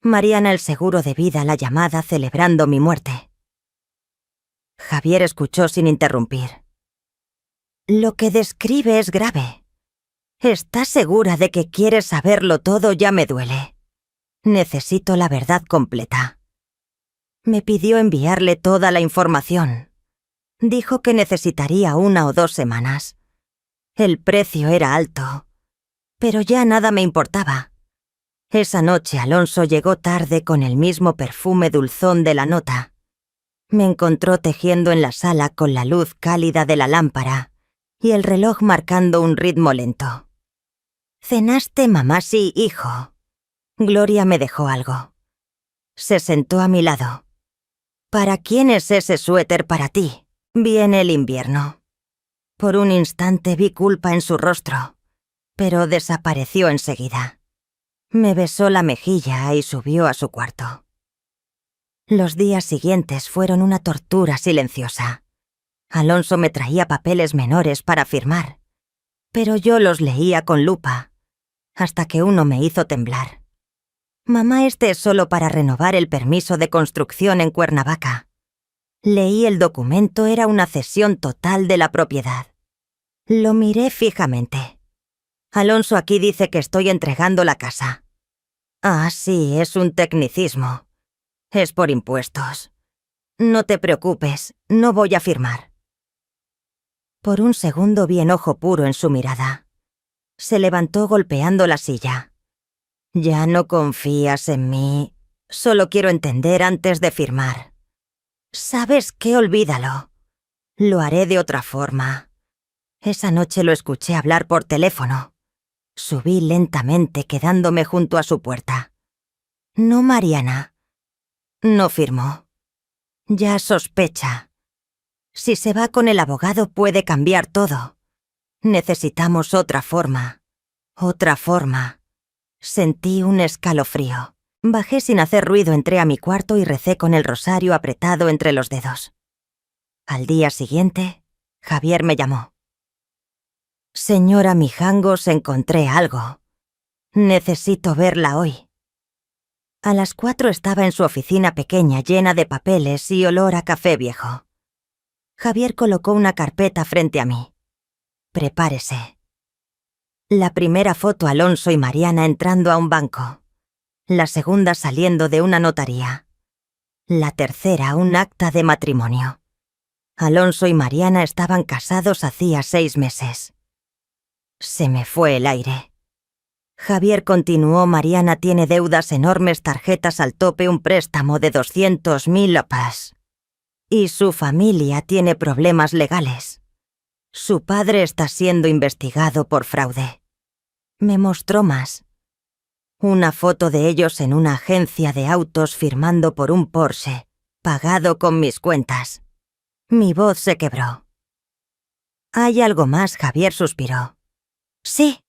Mariana, el seguro de vida, la llamada celebrando mi muerte. Javier escuchó sin interrumpir. Lo que describe es grave. ¿Estás segura de que quieres saberlo todo? Ya me duele. Necesito la verdad completa. Me pidió enviarle toda la información. Dijo que necesitaría 1 o 2 semanas. El precio era alto, pero ya nada me importaba. Esa noche Alonso llegó tarde con el mismo perfume dulzón de la nota. Me encontró tejiendo en la sala con la luz cálida de la lámpara y el reloj marcando un ritmo lento. ¿Cenaste, mamá? Sí, hijo. Gloria me dejó algo. Se sentó a mi lado. ¿Para quién es ese suéter? Para ti. Viene el invierno. Por un instante vi culpa en su rostro, pero desapareció enseguida. Me besó la mejilla y subió a su cuarto. Los días siguientes fueron una tortura silenciosa. Alonso me traía papeles menores para firmar, pero yo los leía con lupa, hasta que uno me hizo temblar. Mamá, este es solo para renovar el permiso de construcción en Cuernavaca. Leí el documento, era una cesión total de la propiedad. Lo miré fijamente. Alonso, aquí dice que estoy entregando la casa. Ah, sí, es un tecnicismo. Es por impuestos. No te preocupes, no voy a firmar. Por un segundo vi enojo puro en su mirada. Se levantó golpeando la silla. Ya no confías en mí. Solo quiero entender antes de firmar. ¿Sabes qué? Olvídalo. Lo haré de otra forma. Esa noche lo escuché hablar por teléfono. Subí lentamente, quedándome junto a su puerta. No, Mariana. No firmó. Ya sospecha. Si se va con el abogado puede cambiar todo. Necesitamos otra forma. Otra forma. Sentí un escalofrío. Bajé sin hacer ruido, entré a mi cuarto y recé con el rosario apretado entre los dedos. Al día siguiente, Javier me llamó. Señora Mijangos, encontré algo. Necesito verla hoy. A las 4 estaba en su oficina pequeña llena de papeles y olor a café viejo. Javier colocó una carpeta frente a mí. Prepárese. La primera foto, Alonso y Mariana entrando a un banco. La segunda saliendo de una notaría. La tercera, un acta de matrimonio. Alonso y Mariana estaban casados hacía 6 meses. Se me fue el aire. Javier continuó: Mariana tiene deudas enormes, tarjetas al tope, un préstamo de 200.000 apas. Y su familia tiene problemas legales. Su padre está siendo investigado por fraude. Me mostró más. Una foto de ellos en una agencia de autos firmando por un Porsche, pagado con mis cuentas. Mi voz se quebró. ¿Hay algo más? Javier suspiró. Sí.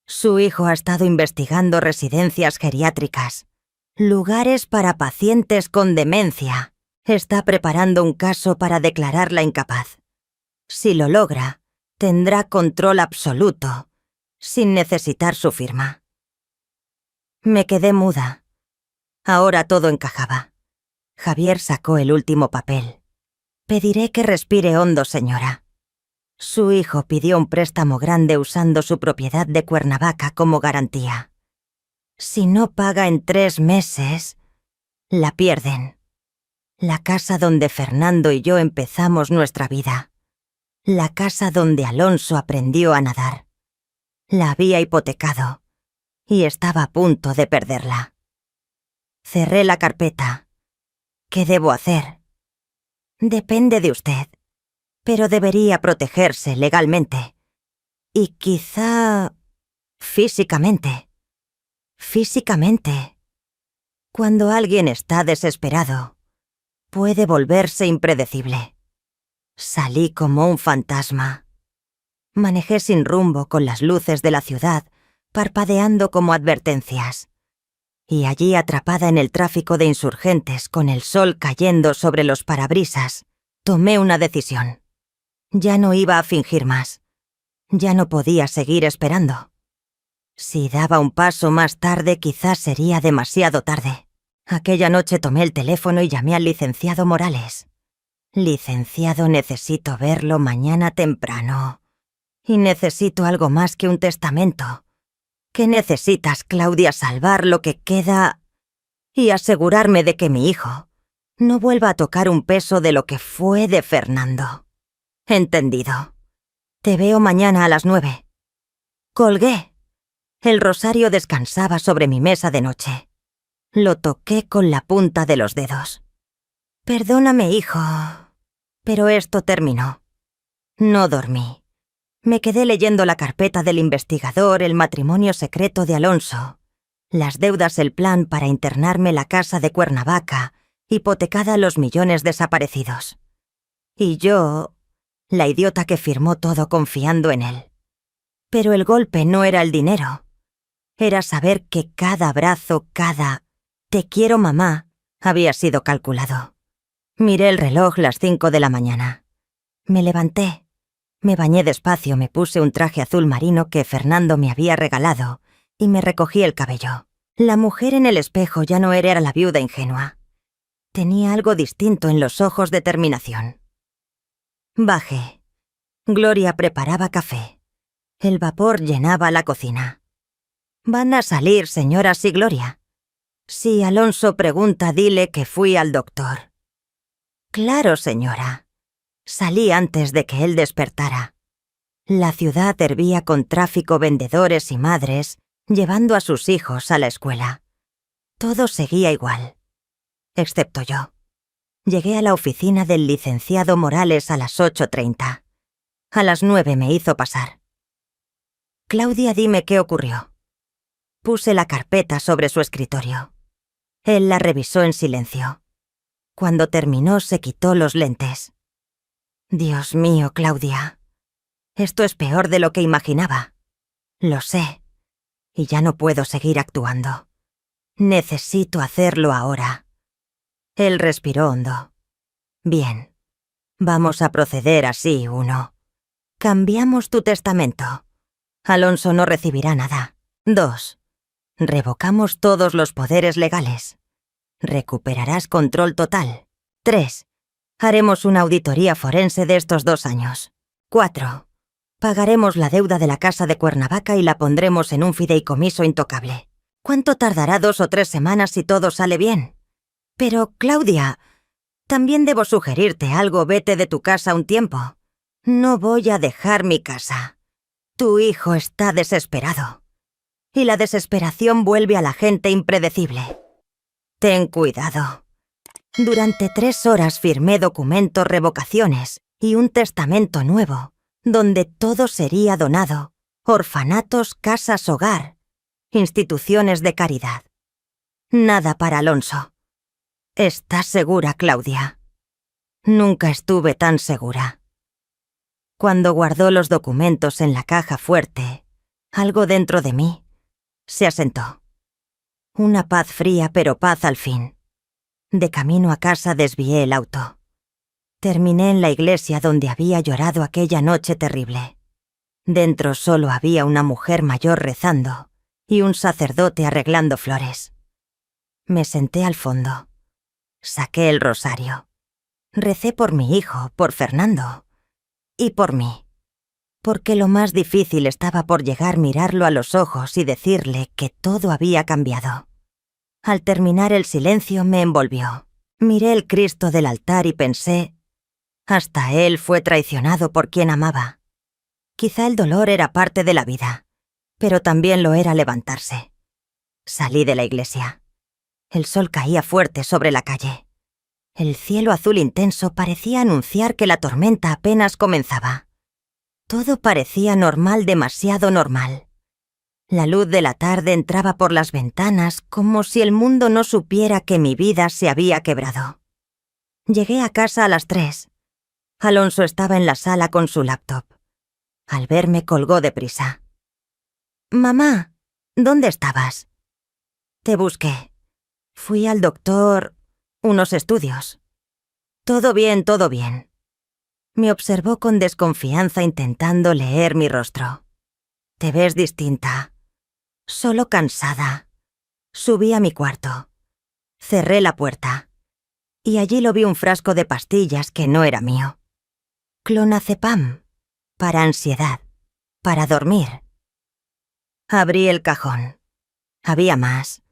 Su hijo ha estado investigando residencias geriátricas, lugares para pacientes con demencia. Está preparando un caso para declararla incapaz. Si lo logra, tendrá control absoluto, sin necesitar su firma. Me quedé muda. Ahora todo encajaba. Javier sacó el último papel. Pediré que respire hondo, señora. Su hijo pidió un préstamo grande usando su propiedad de Cuernavaca como garantía. Si no paga en 3 meses, la pierden. La casa donde Fernando y yo empezamos nuestra vida. La casa donde Alonso aprendió a nadar. La había hipotecado y estaba a punto de perderla. Cerré la carpeta. ¿Qué debo hacer? Depende de usted, pero debería protegerse legalmente. Y quizá físicamente. Físicamente. Cuando alguien está desesperado, puede volverse impredecible. Salí como un fantasma. Manejé sin rumbo con las luces de la ciudad parpadeando como advertencias. Y allí, atrapada en el tráfico de insurgentes con el sol cayendo sobre los parabrisas, tomé una decisión. Ya no iba a fingir más. Ya no podía seguir esperando. Si daba un paso más tarde, quizás sería demasiado tarde. Aquella noche tomé el teléfono y llamé al licenciado Morales. Licenciado, necesito verlo mañana temprano. Y necesito algo más que un testamento. ¿Qué necesitas, Claudia? Salvar lo que queda y asegurarme de que mi hijo no vuelva a tocar un peso de lo que fue de Fernando. Entendido. Te veo mañana a las 9. Colgué. El rosario descansaba sobre mi mesa de noche. Lo toqué con la punta de los dedos. Perdóname, hijo, pero esto terminó. No dormí. Me quedé leyendo la carpeta del investigador, el matrimonio secreto de Alonso, las deudas, el plan para internarme, la casa de Cuernavaca, hipotecada, los millones desaparecidos. Y yo, la idiota que firmó todo confiando en él. Pero el golpe no era el dinero. Era saber que cada abrazo, cada «te quiero, mamá», había sido calculado. Miré el reloj, las 5 de la mañana. Me levanté. Me bañé despacio, me puse un traje azul marino que Fernando me había regalado y me recogí el cabello. La mujer en el espejo ya no era la viuda ingenua. Tenía algo distinto en los ojos, determinación. Bajé. Gloria preparaba café. El vapor llenaba la cocina. «Van a salir, señoras y Gloria. Si Alonso pregunta, dile que fui al doctor». «Claro, señora». Salí antes de que él despertara. La ciudad hervía con tráfico, vendedores y madres llevando a sus hijos a la escuela. Todo seguía igual, excepto yo. Llegué a la oficina del licenciado Morales a las 8:30. A las 9 me hizo pasar. Claudia, dime qué ocurrió. Puse la carpeta sobre su escritorio. Él la revisó en silencio. Cuando terminó, se quitó los lentes. Dios mío, Claudia. Esto es peor de lo que imaginaba. Lo sé. Y ya no puedo seguir actuando. Necesito hacerlo ahora. Él respiró hondo. Bien. Vamos a proceder así, 1. Cambiamos tu testamento. Alonso no recibirá nada. 2. Revocamos todos los poderes legales. Recuperarás control total. 3. Haremos una auditoría forense de estos 2 años. 4. Pagaremos la deuda de la casa de Cuernavaca y la pondremos en un fideicomiso intocable. ¿Cuánto tardará 2 o 3 semanas si todo sale bien? Pero, Claudia, también debo sugerirte algo. Vete de tu casa un tiempo. No voy a dejar mi casa. Tu hijo está desesperado. Y la desesperación vuelve a la gente impredecible. Ten cuidado. Durante 3 horas firmé documentos, revocaciones y un testamento nuevo, donde todo sería donado: orfanatos, casas hogar, instituciones de caridad. Nada para Alonso. ¿Estás segura, Claudia? Nunca estuve tan segura. Cuando guardó los documentos en la caja fuerte, algo dentro de mí se asentó. Una paz fría, pero paz al fin. De camino a casa desvié el auto. Terminé en la iglesia donde había llorado aquella noche terrible. Dentro solo había una mujer mayor rezando y un sacerdote arreglando flores. Me senté al fondo. Saqué el rosario. Recé por mi hijo, por Fernando y por mí. Porque lo más difícil estaba por llegar, mirarlo a los ojos y decirle que todo había cambiado. Al terminar, el silencio me envolvió. Miré el Cristo del altar y pensé: hasta él fue traicionado por quien amaba. Quizá el dolor era parte de la vida, pero también lo era levantarse. Salí de la iglesia. El sol caía fuerte sobre la calle. El cielo azul intenso parecía anunciar que la tormenta apenas comenzaba. Todo parecía normal, demasiado normal. La luz de la tarde entraba por las ventanas como si el mundo no supiera que mi vida se había quebrado. Llegué a casa a las 3. Alonso estaba en la sala con su laptop. Al verme, colgó deprisa. «Mamá, ¿dónde estabas?» «Te busqué. Fui al doctor. Unos estudios». Todo bien, todo bien». Me observó con desconfianza, intentando leer mi rostro. «Te ves distinta. Solo cansada». Subí a mi cuarto. Cerré la puerta. Y allí lo vi, un frasco de pastillas que no era mío. Clonazepam. Para ansiedad. Para dormir. Abrí el cajón. Había más.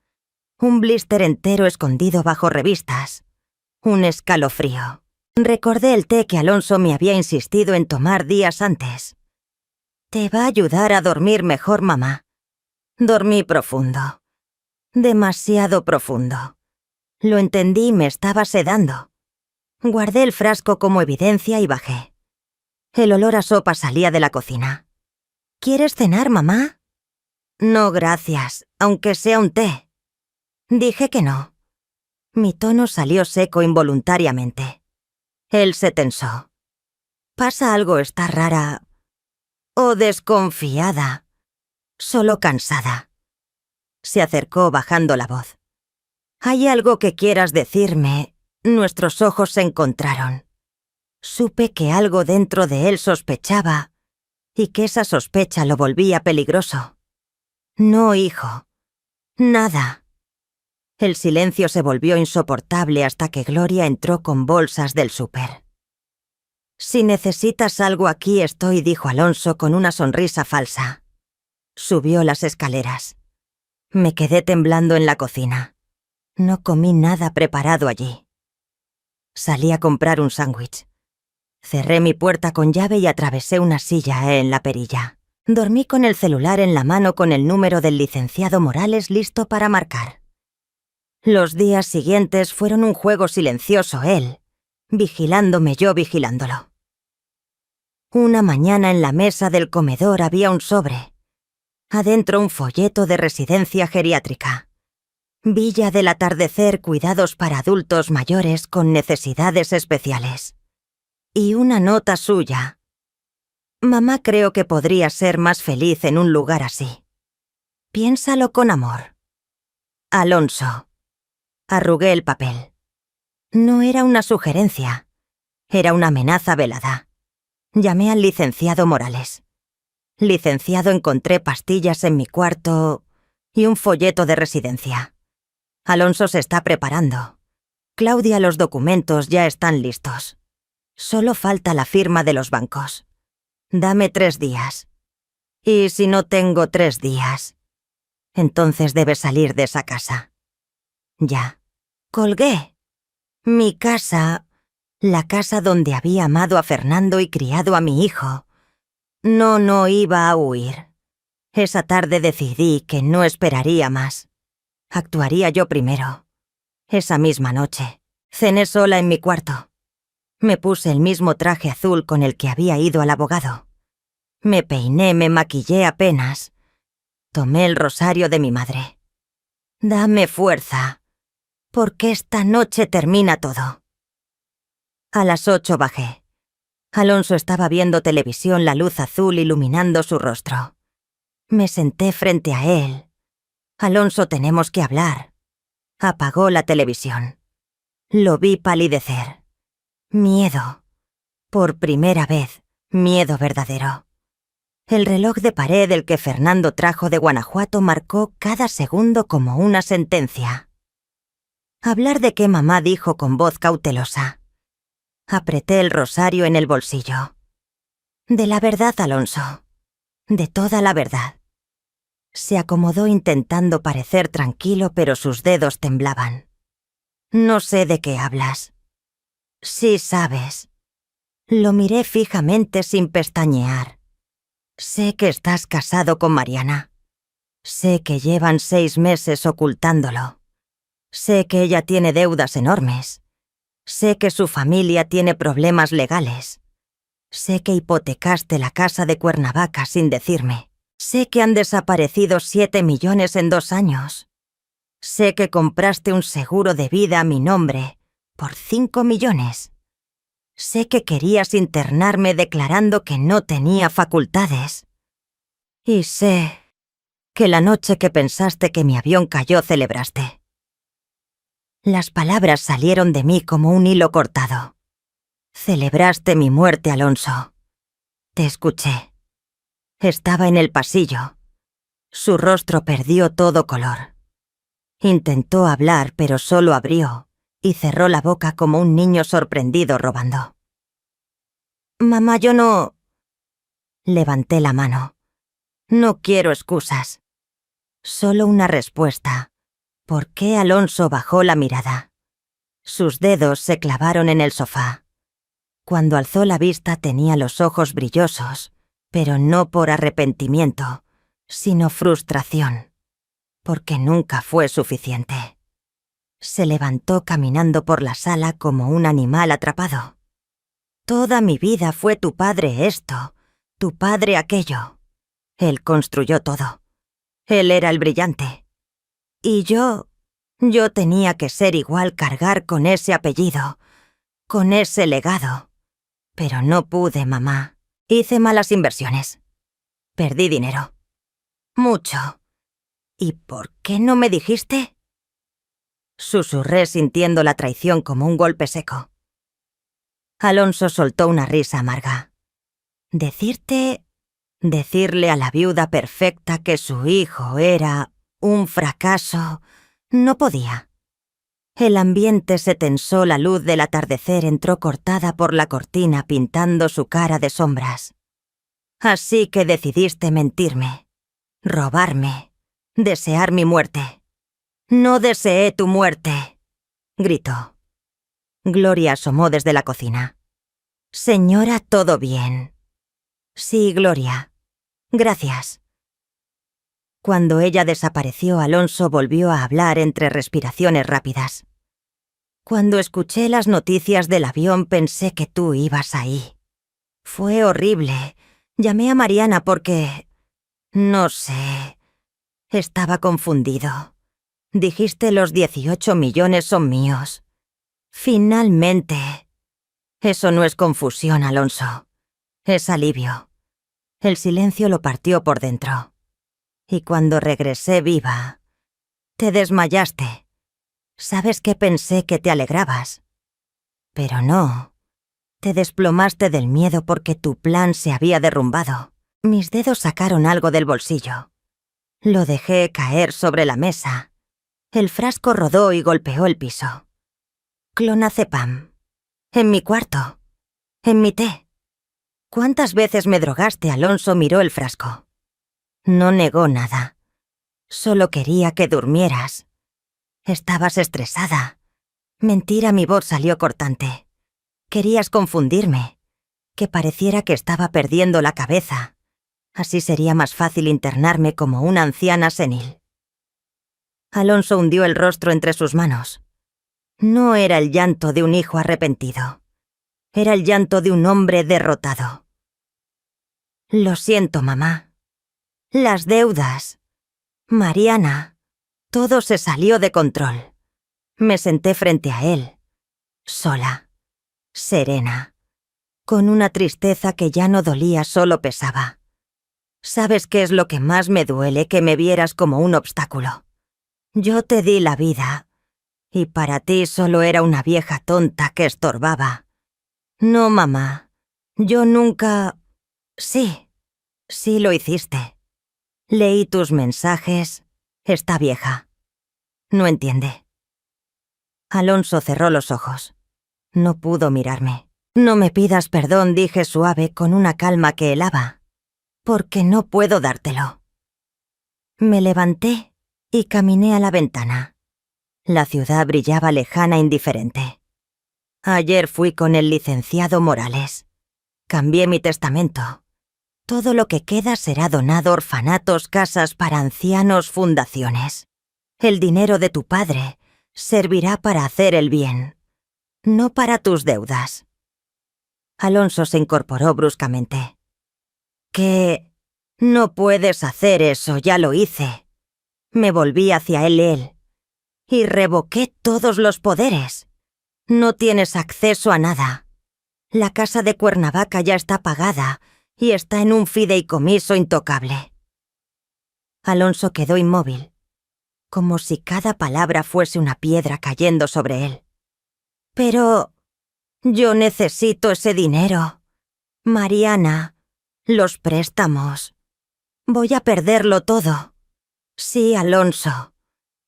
Un blister entero escondido bajo revistas. Un escalofrío. Recordé el té que Alonso me había insistido en tomar días antes. «Te va a ayudar a dormir mejor, mamá». Dormí profundo. Demasiado profundo. Lo entendí, me estaba sedando. Guardé el frasco como evidencia y bajé. El olor a sopa salía de la cocina. «¿Quieres cenar, mamá?» «No, gracias, aunque sea un té». Dije que no. Mi tono salió seco involuntariamente. Él se tensó. «¿Pasa algo? ¿Está rara o desconfiada? Solo cansada». Se acercó bajando la voz. «¿Hay algo que quieras decirme?» Nuestros ojos se encontraron. Supe que algo dentro de él sospechaba y que esa sospecha lo volvía peligroso. «No, hijo. Nada». El silencio se volvió insoportable hasta que Gloria entró con bolsas del súper. «Si necesitas algo, aquí estoy», dijo Alonso con una sonrisa falsa. Subió las escaleras. Me quedé temblando en la cocina. No comí nada preparado allí. Salí a comprar un sándwich. Cerré mi puerta con llave y atravesé una silla en la perilla. Dormí con el celular en la mano, con el número del licenciado Morales listo para marcar. Los días siguientes fueron un juego silencioso. Él vigilándome yo vigilándolo. Una mañana en la mesa del comedor había un sobre. Adentro un folleto de residencia geriátrica. Villa del Atardecer, cuidados para adultos mayores con necesidades especiales. Y una nota suya. Mamá, creo que podría ser más feliz en un lugar así. Piénsalo con amor. Alonso. Arrugué el papel. No era una sugerencia. Era una amenaza velada. Llamé al licenciado Morales. Licenciado, encontré pastillas en mi cuarto y un folleto de residencia. Alonso se está preparando. Claudia, los documentos ya están listos. Solo falta la firma de los bancos. Dame 3 días. Y si no tengo 3 días, entonces debes salir de esa casa. Ya. Colgué. Mi casa, la casa donde había amado a Fernando y criado a mi hijo. No iba a huir. Esa tarde decidí que no esperaría más. Actuaría yo primero. Esa misma noche, cené sola en mi cuarto. Me puse el mismo traje azul con el que había ido al abogado. Me peiné, me maquillé apenas. Tomé el rosario de mi madre. Dame fuerza, porque esta noche termina todo. A las 8 bajé. Alonso estaba viendo televisión, la luz azul iluminando su rostro. Me senté frente a él. Alonso, tenemos que hablar. Apagó la televisión. Lo vi palidecer. Miedo. Por primera vez, miedo verdadero. El reloj de pared del que Fernando trajo de Guanajuato marcó cada segundo como una sentencia. Hablar de qué mamá dijo con voz cautelosa. Apreté el rosario en el bolsillo. De la verdad, Alonso. De toda la verdad. Se acomodó intentando parecer tranquilo, pero sus dedos temblaban. No sé de qué hablas. Sí sabes. Lo miré fijamente sin pestañear. Sé que estás casado con Mariana. Sé que llevan 6 meses ocultándolo. Sé que ella tiene deudas enormes. Sé que su familia tiene problemas legales. Sé que hipotecaste la casa de Cuernavaca sin decirme. Sé que han desaparecido 7 millones en 2 años. Sé que compraste un seguro de vida a mi nombre por 5 millones. Sé que querías internarme declarando que no tenía facultades. Y sé que la noche que pensaste que mi avión cayó celebraste. Las palabras salieron de mí como un hilo cortado. Celebraste mi muerte, Alonso. Te escuché. Estaba en el pasillo. Su rostro perdió todo color. Intentó hablar, pero solo abrió y cerró la boca como un niño sorprendido robando. Mamá, yo no... Levanté la mano. No quiero excusas. Solo una respuesta. ¿Por qué Alonso bajó la mirada? Sus dedos se clavaron en el sofá. Cuando alzó la vista tenía los ojos brillosos, pero no por arrepentimiento, sino frustración, porque nunca fue suficiente. Se levantó caminando por la sala como un animal atrapado. Toda mi vida fue tu padre esto, tu padre aquello. Él construyó todo. Él era el brillante. Y yo tenía que ser igual, cargar con ese apellido, con ese legado. Pero no pude, mamá. Hice malas inversiones. Perdí dinero. Mucho. ¿Y por qué no me dijiste? Susurré sintiendo la traición como un golpe seco. Alonso soltó una risa amarga. Decirle a la viuda perfecta que su hijo era un fracaso, no podía. El ambiente se tensó, la luz del atardecer entró cortada por la cortina pintando su cara de sombras. Así que decidiste mentirme, robarme, desear mi muerte. No deseé tu muerte, gritó. Gloria asomó desde la cocina. Señora, ¿todo bien? Sí, Gloria. Gracias. Cuando ella desapareció, Alonso volvió a hablar entre respiraciones rápidas. Cuando escuché las noticias del avión pensé que tú ibas ahí. Fue horrible. Llamé a Mariana porque... no sé. Estaba confundido. Dijiste los 18 millones son míos. Finalmente. Eso no es confusión, Alonso. Es alivio. El silencio lo partió por dentro. Y cuando regresé viva, te desmayaste. ¿Sabes qué pensé que te alegrabas? Pero no. Te desplomaste del miedo porque tu plan se había derrumbado. Mis dedos sacaron algo del bolsillo. Lo dejé caer sobre la mesa. El frasco rodó y golpeó el piso. Clonazepam. En mi cuarto. En mi té. ¿Cuántas veces me drogaste? Alonso miró el frasco. No negó nada. Solo quería que durmieras. Estabas estresada. Mentira, mi voz salió cortante. Querías confundirme. Que pareciera que estaba perdiendo la cabeza. Así sería más fácil internarme como una anciana senil. Alonso hundió el rostro entre sus manos. No era el llanto de un hijo arrepentido. Era el llanto de un hombre derrotado. Lo siento, mamá. Las deudas. Mariana. Todo se salió de control. Me senté frente a él. Sola. Serena. Con una tristeza que ya no dolía, solo pesaba. ¿Sabes qué es lo que más me duele? Que me vieras como un obstáculo. Yo te di la vida. Y para ti solo era una vieja tonta que estorbaba. No, mamá. Yo nunca... Sí. Sí lo hiciste. Leí tus mensajes. Está vieja. No entiende. Alonso cerró los ojos. No pudo mirarme. No me pidas perdón, dije suave con una calma que helaba. Porque no puedo dártelo. Me levanté y caminé a la ventana. La ciudad brillaba lejana e indiferente. Ayer fui con el licenciado Morales. Cambié mi testamento. Todo lo que queda será donado a orfanatos, casas para ancianos, fundaciones. El dinero de tu padre servirá para hacer el bien, no para tus deudas. Alonso se incorporó bruscamente. «¿Qué? No puedes hacer eso, ya lo hice». Me volví hacia él, y revoqué todos los poderes. No tienes acceso a nada. La casa de Cuernavaca ya está pagada y está en un fideicomiso intocable. Alonso quedó inmóvil, como si cada palabra fuese una piedra cayendo sobre él. Pero yo necesito ese dinero. Mariana, los préstamos. Voy a perderlo todo. Sí, Alonso,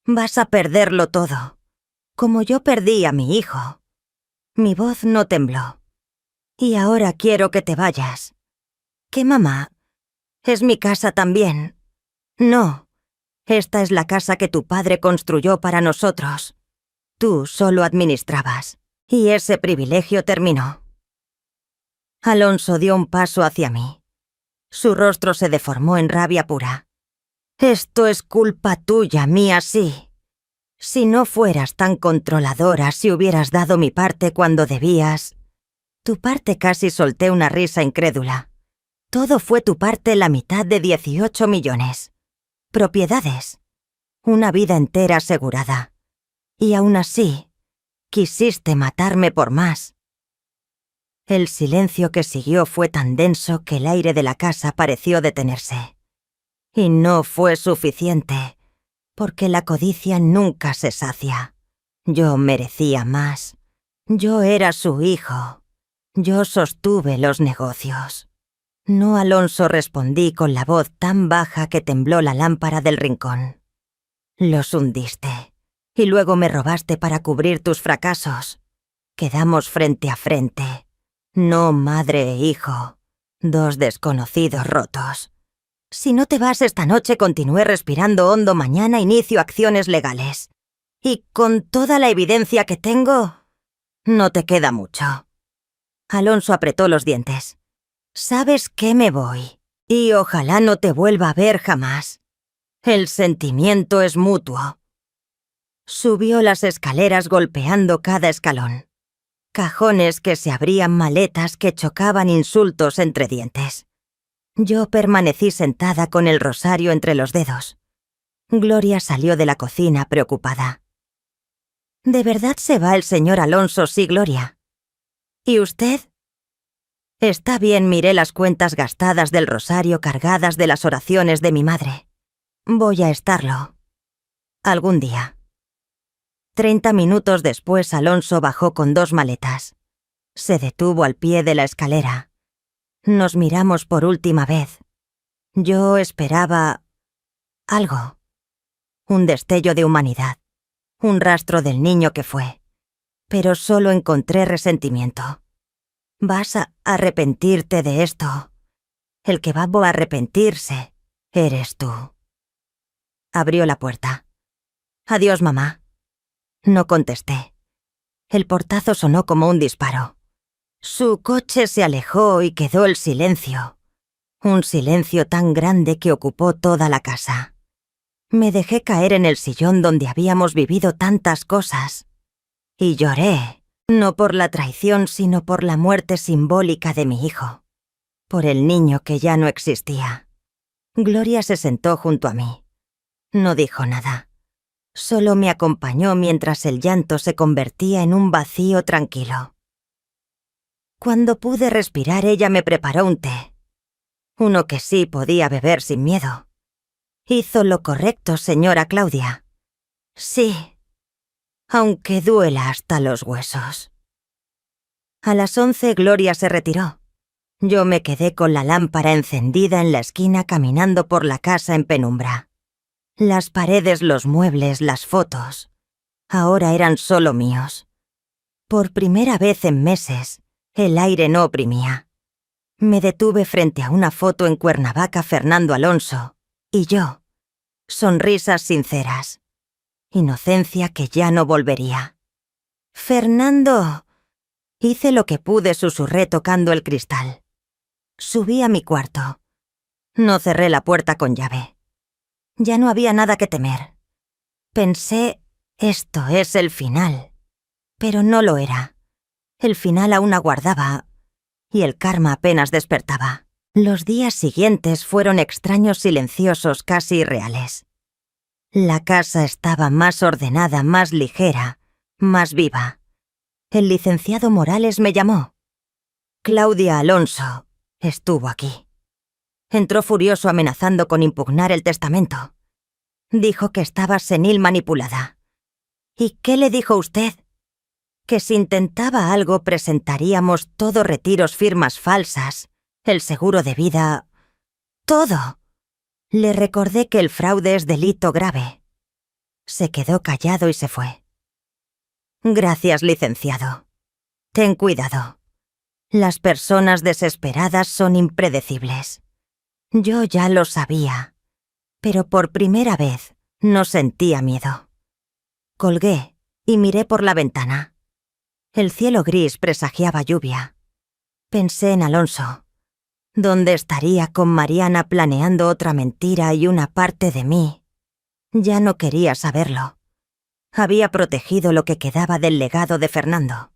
vas a perderlo todo. Como yo perdí a mi hijo. Mi voz no tembló. Y ahora quiero que te vayas. ¿Qué, mamá? Es mi casa también. No, esta es la casa que tu padre construyó para nosotros. Tú solo administrabas, y ese privilegio terminó. Alonso dio un paso hacia mí. Su rostro se deformó en rabia pura. Esto es culpa tuya, mía sí. Si no fueras tan controladora, si hubieras dado mi parte cuando debías... Tu parte, casi solté una risa incrédula. Todo fue tu parte, la mitad de 18 millones. Propiedades. Una vida entera asegurada. Y aún así, quisiste matarme por más. El silencio que siguió fue tan denso que el aire de la casa pareció detenerse. Y no fue suficiente, porque la codicia nunca se sacia. Yo merecía más. Yo era su hijo. Yo sostuve los negocios. No, Alonso, respondí con la voz tan baja que tembló la lámpara del rincón. Los hundiste, y luego me robaste para cubrir tus fracasos. Quedamos frente a frente. No madre e hijo. Dos desconocidos rotos. Si no te vas esta noche, continué respirando hondo. Mañana inicio acciones legales. Y con toda la evidencia que tengo, no te queda mucho. Alonso apretó los dientes. ¿Sabes qué? Me voy. Y ojalá no te vuelva a ver jamás. El sentimiento es mutuo. Subió las escaleras golpeando cada escalón. Cajones que se abrían, maletas que chocaban, insultos entre dientes. Yo permanecí sentada con el rosario entre los dedos. Gloria salió de la cocina preocupada. ¿De verdad se va el señor Alonso, sí, Gloria? ¿Y usted? Está bien, miré las cuentas gastadas del rosario cargadas de las oraciones de mi madre. Voy a estarlo. Algún día. 30 minutos después Alonso bajó con 2 maletas. Se detuvo al pie de la escalera. Nos miramos por última vez. Yo esperaba algo. Un destello de humanidad. Un rastro del niño que fue. Pero solo encontré resentimiento. ¿Vas a arrepentirte de esto? El que va a arrepentirse eres tú. Abrió la puerta. Adiós, mamá. No contesté. El portazo sonó como un disparo. Su coche se alejó y quedó el silencio. Un silencio tan grande que ocupó toda la casa. Me dejé caer en el sillón donde habíamos vivido tantas cosas. Y lloré, no por la traición, sino por la muerte simbólica de mi hijo. Por el niño que ya no existía. Gloria se sentó junto a mí. No dijo nada. Solo me acompañó mientras el llanto se convertía en un vacío tranquilo. Cuando pude respirar, ella me preparó un té. Uno que sí podía beber sin miedo. Hizo lo correcto, señora Claudia. Sí, aunque duela hasta los huesos. A las 11 Gloria se retiró. Yo me quedé con la lámpara encendida en la esquina caminando por la casa en penumbra. Las paredes, los muebles, las fotos, ahora eran solo míos. Por primera vez en meses, el aire no oprimía. Me detuve frente a una foto en Cuernavaca, Fernando Alonso, y yo. Sonrisas sinceras. Inocencia que ya no volvería. «Fernando». Hice lo que pude, susurré tocando el cristal. Subí a mi cuarto. No cerré la puerta con llave. Ya no había nada que temer. Pensé, esto es el final. Pero no lo era. El final aún aguardaba, y el karma apenas despertaba. Los días siguientes fueron extraños, silenciosos, casi irreales. La casa estaba más ordenada, más ligera, más viva. El licenciado Morales me llamó. Claudia Alonso estuvo aquí. Entró furioso amenazando con impugnar el testamento. Dijo que estaba senil manipulada. ¿Y qué le dijo usted? Que si intentaba algo presentaríamos todo, retiros, firmas falsas, el seguro de vida... todo. Le recordé que el fraude es delito grave. Se quedó callado y se fue. Gracias, licenciado. Ten cuidado. Las personas desesperadas son impredecibles. Yo ya lo sabía, pero por primera vez no sentía miedo. Colgué y miré por la ventana. El cielo gris presagiaba lluvia. Pensé en Alonso. ¿Dónde estaría con Mariana planeando otra mentira y una parte de mí? Ya no quería saberlo. Había protegido lo que quedaba del legado de Fernando.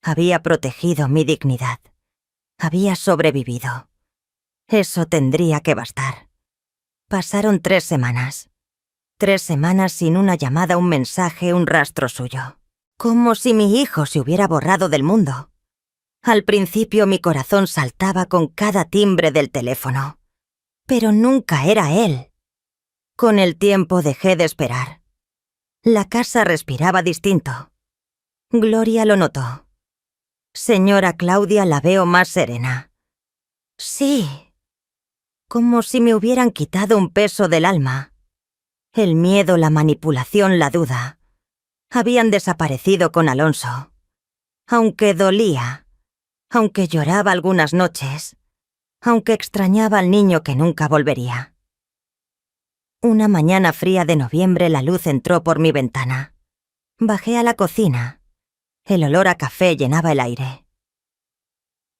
Había protegido mi dignidad. Había sobrevivido. Eso tendría que bastar. Pasaron 3 semanas. 3 semanas sin una llamada, un mensaje, un rastro suyo. Como si mi hijo se hubiera borrado del mundo. Al principio mi corazón saltaba con cada timbre del teléfono. Pero nunca era él. Con el tiempo dejé de esperar. La casa respiraba distinto. Gloria lo notó. Señora Claudia, la veo más serena. Sí. Como si me hubieran quitado un peso del alma. El miedo, la manipulación, la duda. Habían desaparecido con Alonso. Aunque dolía. Aunque lloraba algunas noches. Aunque extrañaba al niño que nunca volvería. Una mañana fría de noviembre la luz entró por mi ventana. Bajé a la cocina. El olor a café llenaba el aire.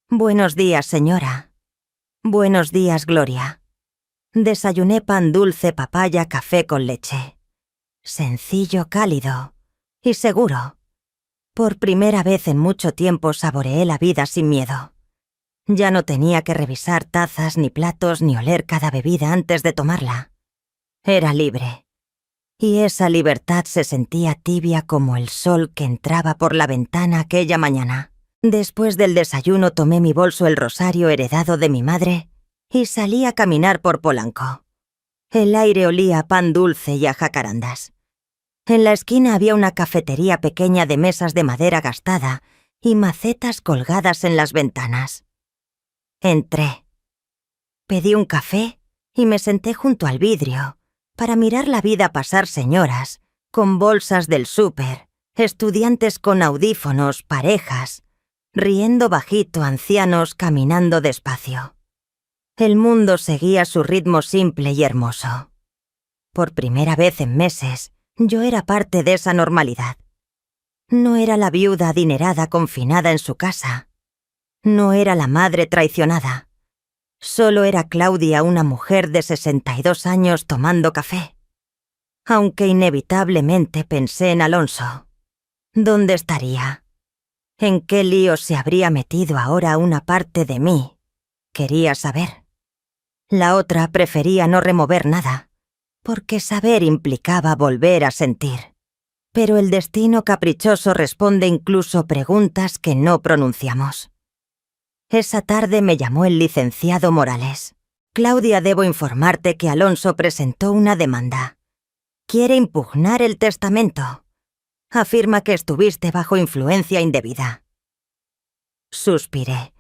Buenos días, señora. Buenos días, Gloria. Desayuné pan dulce, papaya, café con leche. Sencillo, cálido y seguro. Por primera vez en mucho tiempo saboreé la vida sin miedo. Ya no tenía que revisar tazas ni platos ni oler cada bebida antes de tomarla. Era libre. Y esa libertad se sentía tibia como el sol que entraba por la ventana aquella mañana. Después del desayuno tomé mi bolso El Rosario heredado de mi madre y salí a caminar por Polanco. El aire olía a pan dulce y a jacarandas. En la esquina había una cafetería pequeña de mesas de madera gastada y macetas colgadas en las ventanas. Entré. Pedí un café y me senté junto al vidrio para mirar la vida pasar señoras, con bolsas del súper, estudiantes con audífonos, parejas, riendo bajito, ancianos caminando despacio. El mundo seguía su ritmo simple y hermoso. Por primera vez en meses, yo era parte de esa normalidad. No era la viuda adinerada confinada en su casa. No era la madre traicionada. Solo era Claudia, una mujer de 62 años tomando café. Aunque inevitablemente pensé en Alonso. ¿Dónde estaría? ¿En qué lío se habría metido ahora una parte de mí? Quería saber. La otra prefería no remover nada, porque saber implicaba volver a sentir. Pero el destino caprichoso responde incluso preguntas que no pronunciamos. Esa tarde me llamó el licenciado Morales. Claudia, debo informarte que Alonso presentó una demanda. Quiere impugnar el testamento. Afirma que estuviste bajo influencia indebida. Suspiré.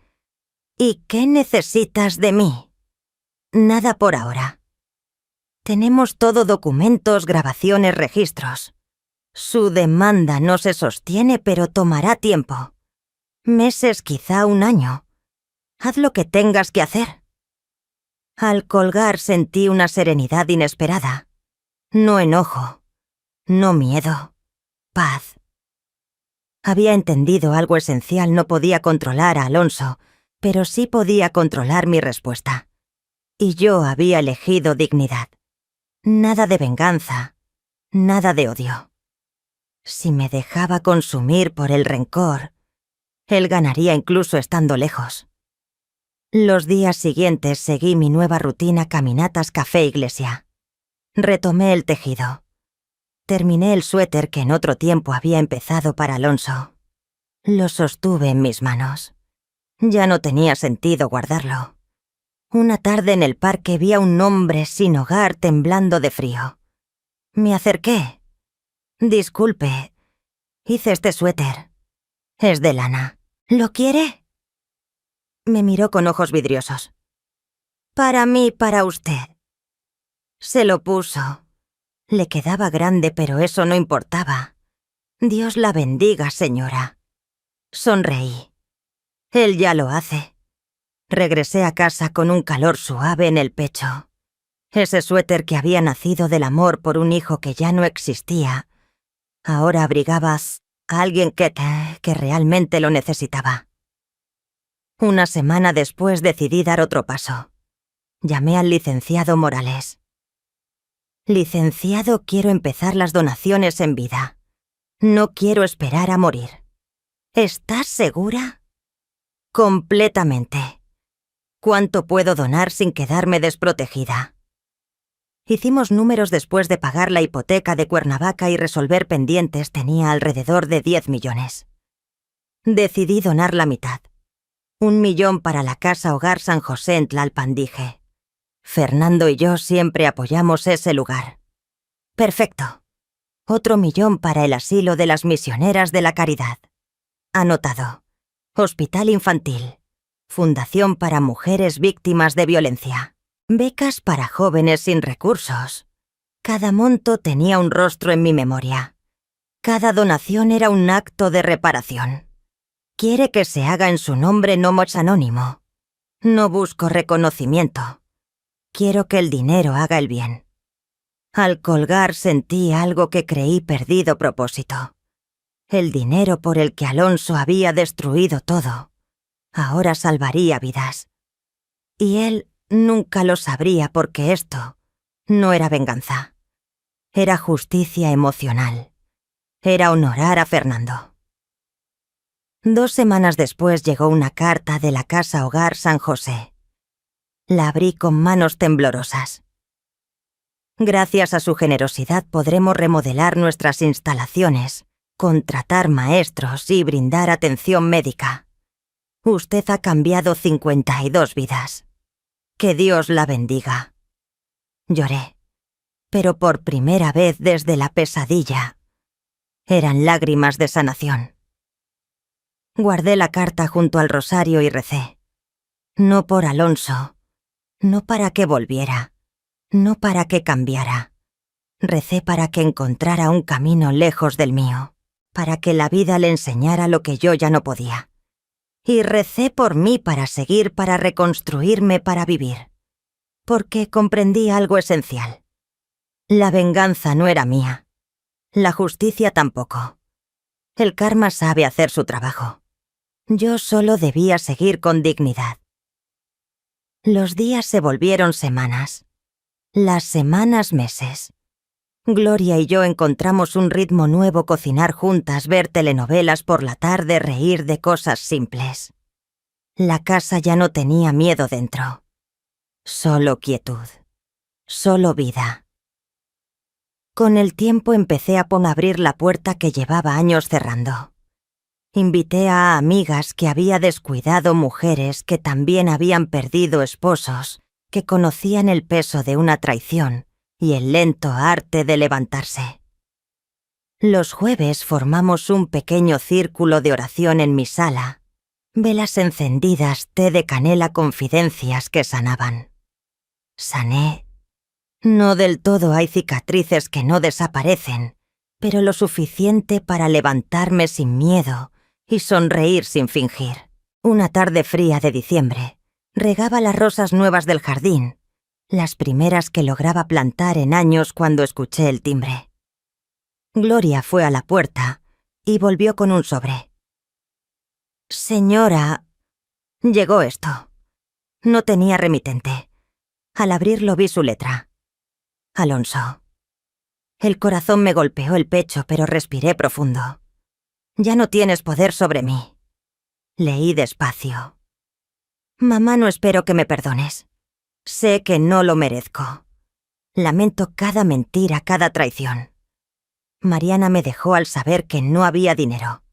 ¿Y qué necesitas de mí? Nada por ahora. Tenemos todo: documentos, grabaciones, registros. Su demanda no se sostiene, pero tomará tiempo. Meses, quizá un año. Haz lo que tengas que hacer. Al colgar sentí una serenidad inesperada. No enojo, no miedo, paz. Había entendido algo esencial: no podía controlar a Alonso, pero sí podía controlar mi respuesta. Y yo había elegido dignidad. Nada de venganza, nada de odio. Si me dejaba consumir por el rencor, él ganaría incluso estando lejos. Los días siguientes seguí mi nueva rutina: caminatas, café, iglesia. Retomé el tejido. Terminé el suéter que en otro tiempo había empezado para Alonso. Lo sostuve en mis manos. Ya no tenía sentido guardarlo. Una tarde en el parque vi a un hombre sin hogar temblando de frío. Me acerqué. Disculpe, hice este suéter. Es de lana. ¿Lo quiere? Me miró con ojos vidriosos. Para mí, para usted. Se lo puso. Le quedaba grande, pero eso no importaba. Dios la bendiga, señora. Sonreí. Él ya lo hace. Regresé a casa con un calor suave en el pecho. Ese suéter que había nacido del amor por un hijo que ya no existía, ahora abrigaba a alguien que realmente lo necesitaba. Una semana después decidí dar otro paso. Llamé al licenciado Morales. Licenciado, quiero empezar las donaciones en vida. No quiero esperar a morir. ¿Estás segura? Completamente. ¿Cuánto puedo donar sin quedarme desprotegida? Hicimos números. Después de pagar la hipoteca de Cuernavaca y resolver pendientes, tenía alrededor de 10 millones. Decidí donar la mitad. 1 millón para la Casa Hogar San José en Tlalpan, dije. Fernando y yo siempre apoyamos ese lugar. Perfecto. Otro 1 millón para el asilo de las misioneras de la caridad. Anotado. Hospital infantil. Fundación para mujeres víctimas de violencia. Becas para jóvenes sin recursos. Cada monto tenía un rostro en mi memoria. Cada donación era un acto de reparación. Quiere que se haga en su nombre, no es anónimo. No busco reconocimiento. Quiero que el dinero haga el bien. Al colgar sentí algo que creí perdido propósito. El dinero por el que Alonso había destruido todo, ahora salvaría vidas. Y él nunca lo sabría, porque esto no era venganza. Era justicia emocional. Era honorar a Fernando. 2 semanas después llegó una carta de la Casa Hogar San José. La abrí con manos temblorosas. Gracias a su generosidad podremos remodelar nuestras instalaciones, contratar maestros y brindar atención médica. Usted ha cambiado 52 vidas. Que Dios la bendiga. Lloré, pero por primera vez desde la pesadilla. Eran lágrimas de sanación. Guardé la carta junto al rosario y recé. No por Alonso, no para que volviera, no para que cambiara. Recé para que encontrara un camino lejos del mío, para que la vida le enseñara lo que yo ya no podía. Y recé por mí para seguir, para reconstruirme, para vivir. Porque comprendí algo esencial. La venganza no era mía. La justicia tampoco. El karma sabe hacer su trabajo. Yo solo debía seguir con dignidad. Los días se volvieron semanas. Las semanas meses. Gloria y yo encontramos un ritmo nuevo: cocinar juntas, ver telenovelas por la tarde, reír de cosas simples. La casa ya no tenía miedo dentro. Solo quietud. Solo vida. Con el tiempo empecé a abrir la puerta que llevaba años cerrando. Invité a amigas que había descuidado, mujeres que también habían perdido esposos, que conocían el peso de una traición y el lento arte de levantarse. Los jueves formamos un pequeño círculo de oración en mi sala. Velas encendidas, té de canela, confidencias que sanaban. Sané. No del todo, hay cicatrices que no desaparecen, pero lo suficiente para levantarme sin miedo y sonreír sin fingir. Una tarde fría de diciembre, regaba las rosas nuevas del jardín, las primeras que lograba plantar en años, cuando escuché el timbre. Gloria fue a la puerta y volvió con un sobre. Señora, llegó esto. No tenía remitente. Al abrirlo vi su letra. Alonso. El corazón me golpeó el pecho, pero respiré profundo. Ya no tienes poder sobre mí. Leí despacio. Mamá, no espero que me perdones. Sé que no lo merezco. Lamento cada mentira, cada traición. Mariana me dejó al saber que no había dinero.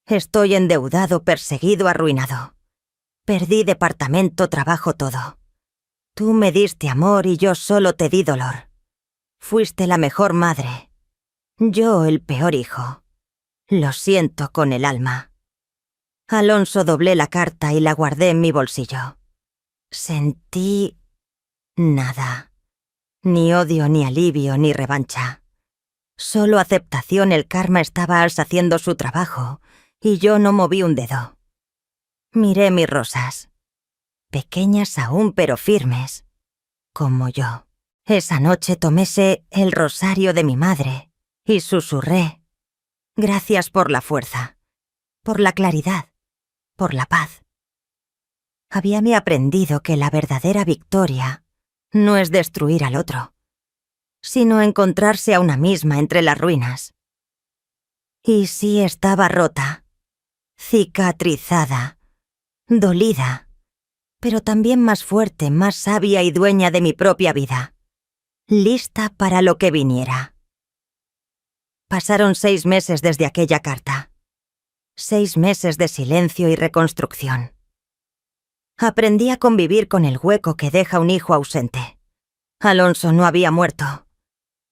Estoy endeudado, perseguido, arruinado. Perdí departamento, trabajo, todo. Tú me diste amor y yo solo te di dolor. Fuiste la mejor madre. Yo el peor hijo. Lo siento con el alma. Alonso, doblé la carta y la guardé en mi bolsillo. Sentí nada. Ni odio, ni alivio, ni revancha. Solo aceptación. El karma estaba haciendo su trabajo y yo no moví un dedo. Miré mis rosas. Pequeñas aún, pero firmes. Como yo. Esa noche tomése el rosario de mi madre y susurré. Gracias por la fuerza, por la claridad, por la paz. Habíame aprendido que la verdadera victoria no es destruir al otro, sino encontrarse a una misma entre las ruinas. Y sí, estaba rota, cicatrizada, dolida, pero también más fuerte, más sabia y dueña de mi propia vida, lista para lo que viniera. Pasaron 6 meses desde aquella carta. 6 meses de silencio y reconstrucción. Aprendí a convivir con el hueco que deja un hijo ausente. Alonso no había muerto,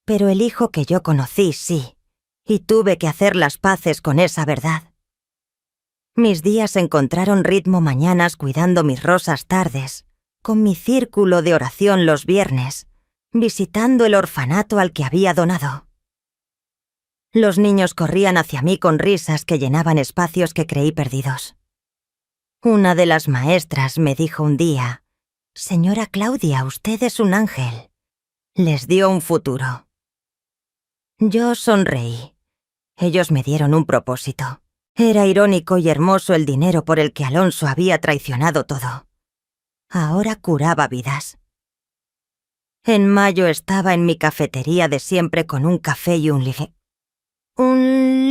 pero el hijo que yo conocí sí, y tuve que hacer las paces con esa verdad. Mis días encontraron ritmo: mañanas cuidando mis rosas, tardes, con mi círculo de oración los viernes, visitando el orfanato al que había donado. Los niños corrían hacia mí con risas que llenaban espacios que creí perdidos. Una de las maestras me dijo un día: «Señora Claudia, usted es un ángel». Les dio un futuro. Yo sonreí. Ellos me dieron un propósito. Era irónico y hermoso el dinero por el que Alonso había traicionado todo. Ahora curaba vidas. En mayo estaba en mi cafetería de siempre con un café y un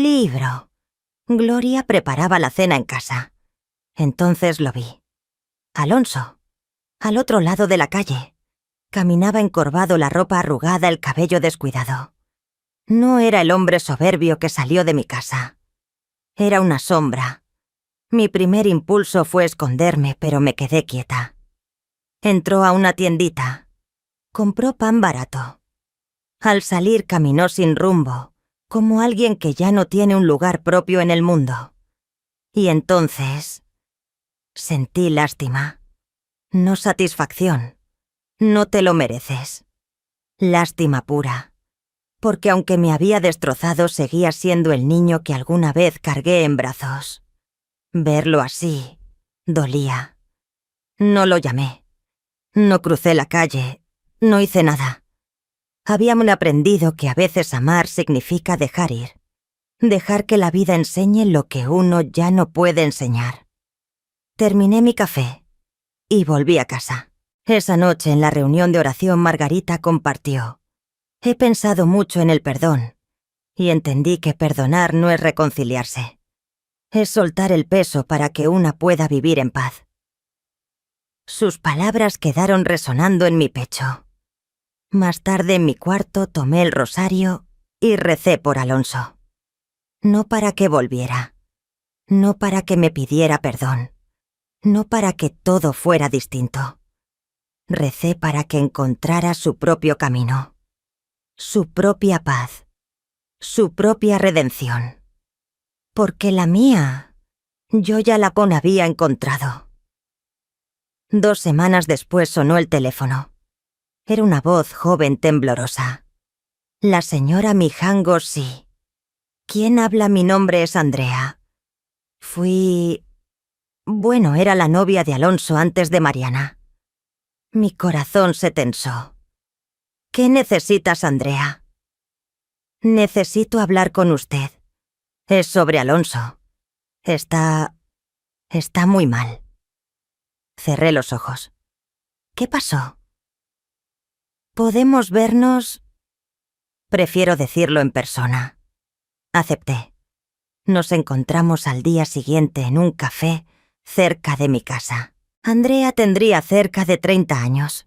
libro. Gloria preparaba la cena en casa. Entonces lo vi. Alonso, al otro lado de la calle. Caminaba encorvado, la ropa arrugada, el cabello descuidado. No era el hombre soberbio que salió de mi casa. Era una sombra. Mi primer impulso fue esconderme, pero me quedé quieta. Entró a una tiendita. Compró pan barato. Al salir caminó sin rumbo, como alguien que ya no tiene un lugar propio en el mundo. Y entonces sentí lástima. No satisfacción. No te lo mereces. Lástima pura. Porque aunque me había destrozado, seguía siendo el niño que alguna vez cargué en brazos. Verlo así dolía. No lo llamé. No crucé la calle. No hice nada. Habíamos aprendido que a veces amar significa dejar ir. Dejar que la vida enseñe lo que uno ya no puede enseñar. Terminé mi café y volví a casa. Esa noche en la reunión de oración Margarita compartió: he pensado mucho en el perdón y entendí que perdonar no es reconciliarse. Es soltar el peso para que una pueda vivir en paz. Sus palabras quedaron resonando en mi pecho. Más tarde en mi cuarto tomé el rosario y recé por Alonso. No para que volviera. No para que me pidiera perdón. No para que todo fuera distinto. Recé para que encontrara su propio camino. Su propia paz. Su propia redención. Porque la mía, yo ya la había encontrado. 2 semanas después sonó el teléfono. Era una voz joven temblorosa. La señora Mijango, sí. ¿Quién habla? Mi nombre es Andrea. Bueno, era la novia de Alonso antes de Mariana. Mi corazón se tensó. ¿Qué necesitas, Andrea? Necesito hablar con usted. Es sobre Alonso. Está muy mal. Cerré los ojos. ¿Qué pasó? ¿Podemos vernos? Prefiero decirlo en persona. Acepté. Nos encontramos al día siguiente en un café cerca de mi casa. Andrea tendría cerca de 30 años.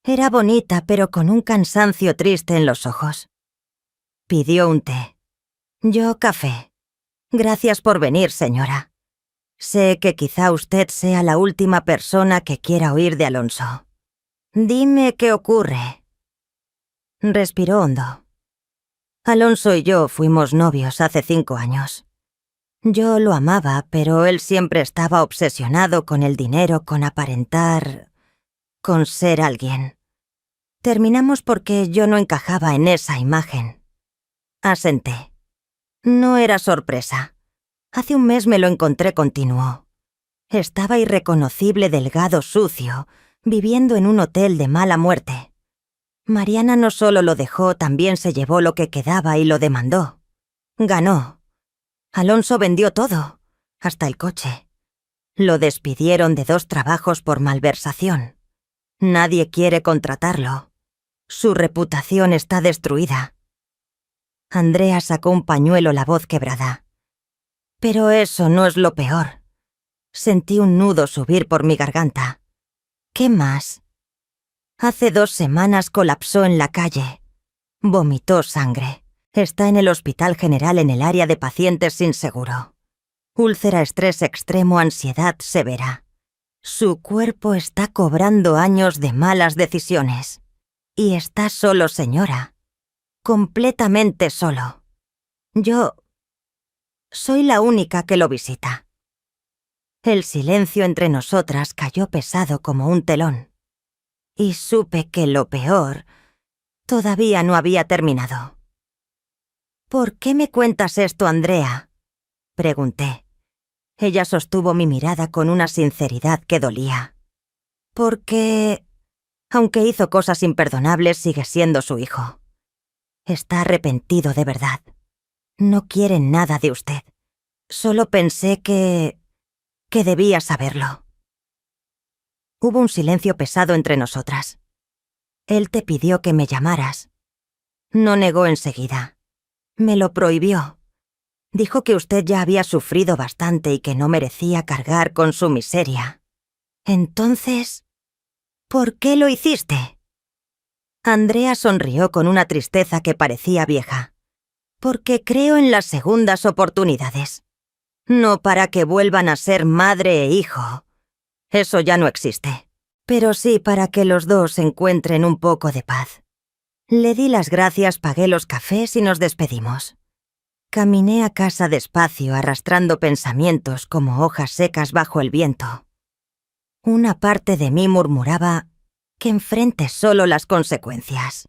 Era bonita, pero con un cansancio triste en los ojos. Pidió un té. Yo café. Gracias por venir, señora. Sé que quizá usted sea la última persona que quiera oír de Alonso. Dime qué ocurre. Respiró hondo. Alonso y yo fuimos novios hace 5 años. Yo lo amaba, pero él siempre estaba obsesionado con el dinero, con aparentar, con ser alguien. Terminamos porque yo no encajaba en esa imagen. Asenté. No era sorpresa. Hace un mes me lo encontré, continuó. Estaba irreconocible, delgado, sucio, viviendo en un hotel de mala muerte. Mariana no solo lo dejó, también se llevó lo que quedaba y lo demandó. Ganó. Alonso vendió todo, hasta el coche. Lo despidieron de 2 trabajos por malversación. Nadie quiere contratarlo. Su reputación está destruida. Andrea sacó un pañuelo, la voz quebrada. Pero eso no es lo peor. Sentí un nudo subir por mi garganta. ¿Qué más? Hace 2 semanas colapsó en la calle. Vomitó sangre. Está en el Hospital General en el área de pacientes sin seguro. Úlcera, estrés extremo, ansiedad severa. Su cuerpo está cobrando años de malas decisiones. Y está solo, señora. Completamente solo. Yo soy la única que lo visita. El silencio entre nosotras cayó pesado como un telón. Y supe que lo peor todavía no había terminado. ¿Por qué me cuentas esto, Andrea? Pregunté. Ella sostuvo mi mirada con una sinceridad que dolía. Porque, aunque hizo cosas imperdonables, sigue siendo su hijo. Está arrepentido de verdad. No quiere nada de usted. Solo pensé que debía saberlo. Hubo un silencio pesado entre nosotras. Él te pidió que me llamaras. No negó enseguida. Me lo prohibió. Dijo que usted ya había sufrido bastante y que no merecía cargar con su miseria. Entonces, ¿por qué lo hiciste? Andrea sonrió con una tristeza que parecía vieja. Porque creo en las segundas oportunidades. No para que vuelvan a ser madre e hijo. Eso ya no existe. Pero sí para que los dos encuentren un poco de paz. Le di las gracias, pagué los cafés y nos despedimos. Caminé a casa despacio, arrastrando pensamientos como hojas secas bajo el viento. Una parte de mí murmuraba que enfrente solo las consecuencias.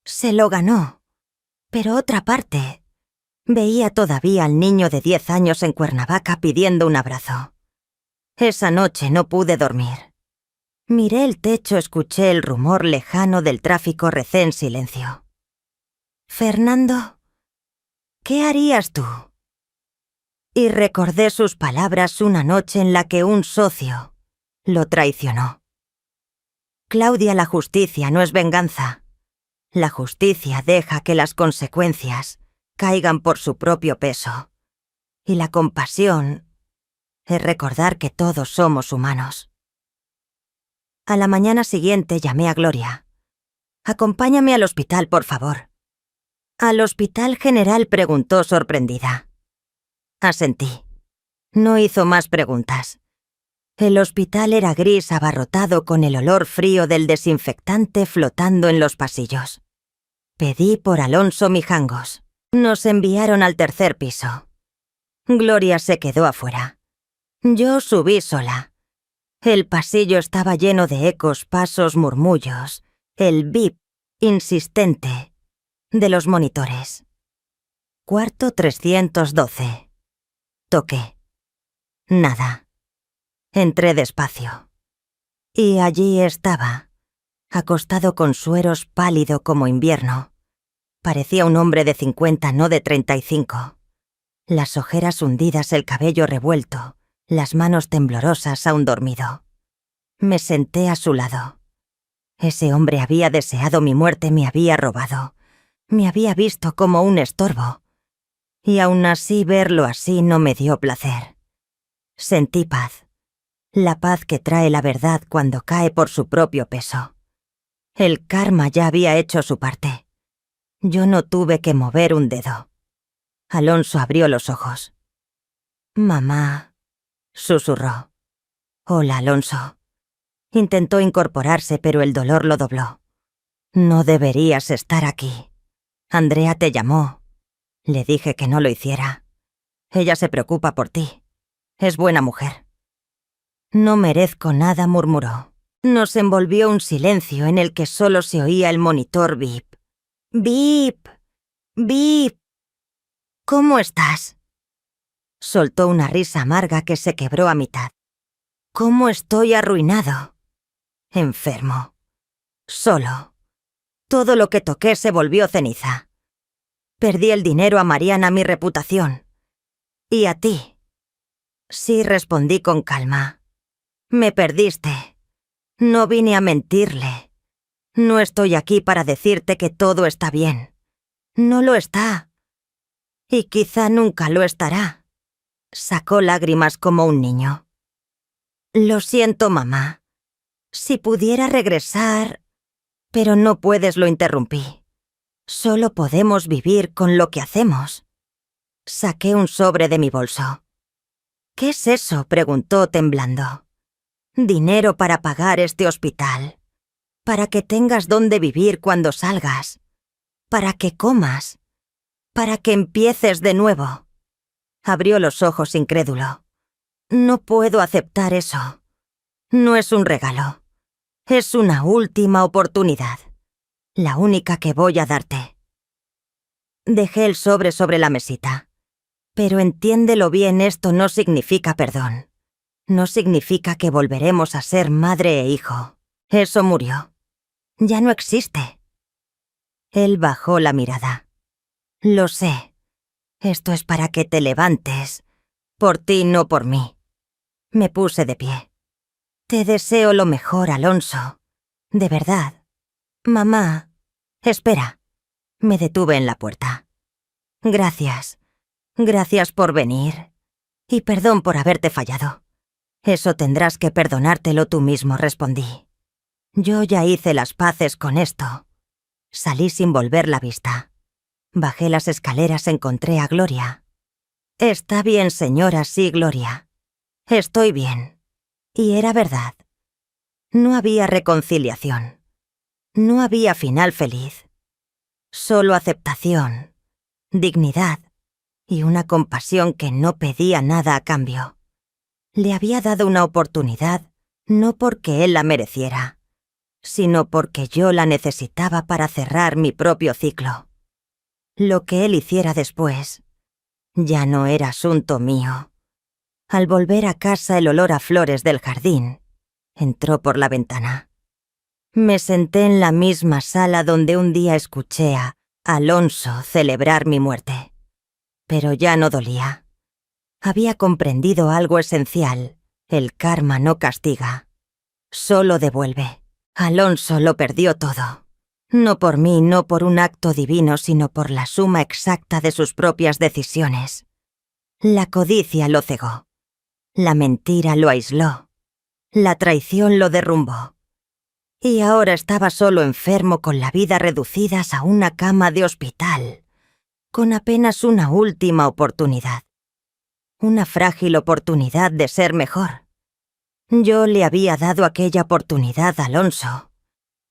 Se lo ganó. Pero otra parte veía todavía al niño de 10 años en Cuernavaca pidiendo un abrazo. Esa noche no pude dormir. Miré el techo, escuché el rumor lejano del tráfico, recé en silencio. Fernando, ¿qué harías tú? Y recordé sus palabras una noche en la que un socio lo traicionó. Claudia, la justicia no es venganza. La justicia deja que las consecuencias caigan por su propio peso. Y la compasión es recordar que todos somos humanos. A la mañana siguiente llamé a Gloria. «Acompáñame al hospital, por favor». «¿Al Hospital General?», preguntó sorprendida. Asentí. No hizo más preguntas. El hospital era gris, abarrotado, con el olor frío del desinfectante flotando en los pasillos. Pedí por Alonso Mijangos. Nos enviaron al 3er piso. Gloria se quedó afuera. Yo subí sola. El pasillo estaba lleno de ecos, pasos, murmullos, el bip insistente de los monitores. Cuarto 312. Toqué. Nada. Entré despacio. Y allí estaba, acostado con sueros, pálido como invierno. Parecía un hombre de 50, no de 35. Las ojeras hundidas, el cabello revuelto, las manos temblorosas, aún dormido. Me senté a su lado. Ese hombre había deseado mi muerte, me había robado. Me había visto como un estorbo. Y aún así verlo así no me dio placer. Sentí paz. La paz que trae la verdad cuando cae por su propio peso. El karma ya había hecho su parte. Yo no tuve que mover un dedo. Alonso abrió los ojos. «Mamá», susurró. «Hola, Alonso». Intentó incorporarse, pero el dolor lo dobló. «No deberías estar aquí. Andrea te llamó». Le dije que no lo hiciera. «Ella se preocupa por ti. Es buena mujer». «No merezco nada», murmuró. Nos envolvió un silencio en el que solo se oía el monitor bip. «Bip, bip. ¿Cómo estás?». Soltó una risa amarga que se quebró a mitad. «¿Cómo estoy arruinado? Enfermo. Solo. Todo lo que toqué se volvió ceniza. Perdí el dinero, a Mariana, mi reputación. ¿Y a ti?». «Sí», respondí con calma. «Me perdiste. No vine a mentirle. No estoy aquí para decirte que todo está bien. No lo está. Y quizá nunca lo estará». Sacó lágrimas como un niño. «Lo siento, mamá. Si pudiera regresar...». «Pero no puedes», lo interrumpí. «Solo podemos vivir con lo que hacemos». Saqué un sobre de mi bolso. «¿Qué es eso?», preguntó temblando. «Dinero para pagar este hospital. Para que tengas dónde vivir cuando salgas. Para que comas. Para que empieces de nuevo». Abrió los ojos incrédulo. «No puedo aceptar eso. No es un regalo. Es una última oportunidad. La única que voy a darte». Dejé el sobre la mesita. «Pero entiéndelo bien, esto no significa perdón. No significa que volveremos a ser madre e hijo. Eso murió. Ya no existe». Él bajó la mirada. «Lo sé. Esto es para que te levantes. Por ti, no por mí». Me puse de pie. «Te deseo lo mejor, Alonso. De verdad. Mamá, espera. Me detuve en la puerta. Gracias. Gracias por venir. Y perdón por haberte fallado. Eso tendrás que perdonártelo tú mismo, respondí. Yo ya hice las paces con esto. Salí sin volver la vista. Bajé las escaleras, encontré a Gloria. Está bien, señora, sí, Gloria. Estoy bien. Y era verdad. No había reconciliación. No había final feliz. Solo aceptación, dignidad y una compasión que no pedía nada a cambio. Le había dado una oportunidad no porque él la mereciera, sino porque yo la necesitaba para cerrar mi propio ciclo. Lo que él hiciera después ya no era asunto mío. Al volver a casa, el olor a flores del jardín entró por la ventana. Me senté en la misma sala donde un día escuché a Alonso celebrar mi muerte. Pero ya no dolía. Había comprendido algo esencial. El karma no castiga, solo devuelve. Alonso lo perdió todo. No por mí, no por un acto divino, sino por la suma exacta de sus propias decisiones. La codicia lo cegó. La mentira lo aisló. La traición lo derrumbó. Y ahora estaba solo, enfermo, con la vida reducidas a una cama de hospital, con apenas una última oportunidad. Una frágil oportunidad de ser mejor. Yo le había dado aquella oportunidad a Alonso,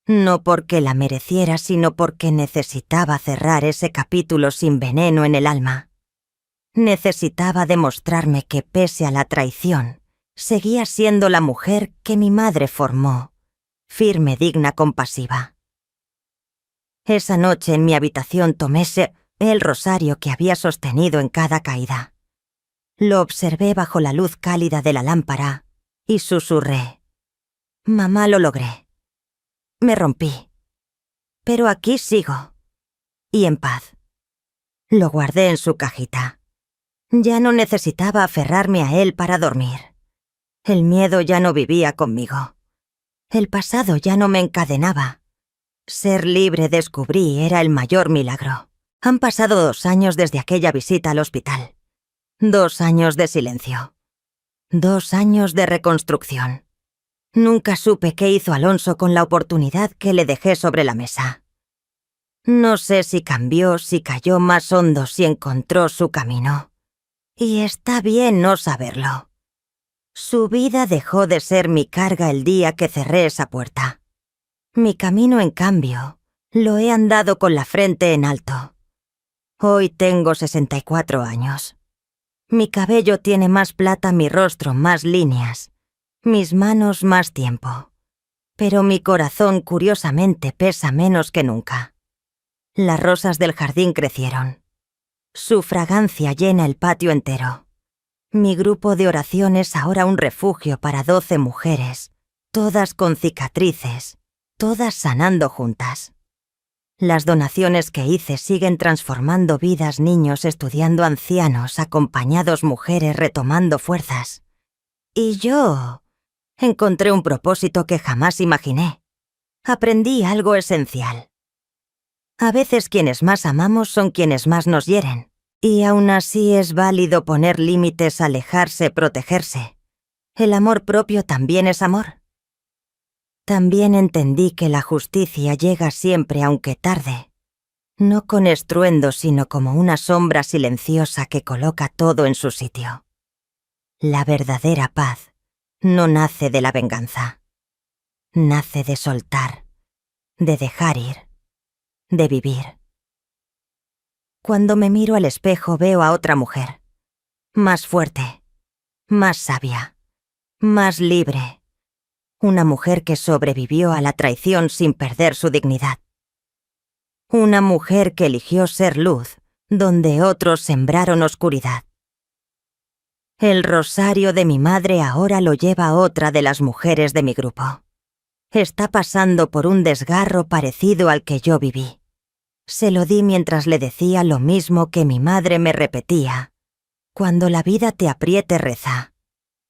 no porque la mereciera, sino porque necesitaba cerrar ese capítulo sin veneno en el alma. Necesitaba demostrarme que, pese a la traición, seguía siendo la mujer que mi madre formó, firme, digna, compasiva. Esa noche en mi habitación tomé el rosario que había sostenido en cada caída. Lo observé bajo la luz cálida de la lámpara y susurré. Mamá, lo logré. Me rompí. Pero aquí sigo. Y en paz. Lo guardé en su cajita. Ya no necesitaba aferrarme a él para dormir. El miedo ya no vivía conmigo. El pasado ya no me encadenaba. Ser libre, descubrí, era el mayor milagro. Han pasado 2 años desde aquella visita al hospital. 2 años de silencio. 2 años de reconstrucción. Nunca supe qué hizo Alonso con la oportunidad que le dejé sobre la mesa. No sé si cambió, si cayó más hondo, si encontró su camino. Y está bien no saberlo. Su vida dejó de ser mi carga el día que cerré esa puerta. Mi camino, en cambio, lo he andado con la frente en alto. Hoy tengo 64 años. Mi cabello tiene más plata, mi rostro más líneas, mis manos más tiempo. Pero mi corazón, curiosamente, pesa menos que nunca. Las rosas del jardín crecieron. Su fragancia llena el patio entero. Mi grupo de oración es ahora un refugio para 12 mujeres, todas con cicatrices, todas sanando juntas. Las donaciones que hice siguen transformando vidas, niños estudiando, ancianos acompañados, mujeres retomando fuerzas. Y yo encontré un propósito que jamás imaginé. Aprendí algo esencial. A veces quienes más amamos son quienes más nos hieren. Y aún así es válido poner límites, alejarse, protegerse. El amor propio también es amor. También entendí que la justicia llega siempre, aunque tarde. No con estruendo, sino como una sombra silenciosa que coloca todo en su sitio. La verdadera paz no nace de la venganza. Nace de soltar, de dejar ir, de vivir. Cuando me miro al espejo veo a otra mujer. Más fuerte, más sabia, más libre. Una mujer que sobrevivió a la traición sin perder su dignidad. Una mujer que eligió ser luz, donde otros sembraron oscuridad. El rosario de mi madre ahora lo lleva otra de las mujeres de mi grupo. Está pasando por un desgarro parecido al que yo viví. Se lo di mientras le decía lo mismo que mi madre me repetía. Cuando la vida te apriete, reza.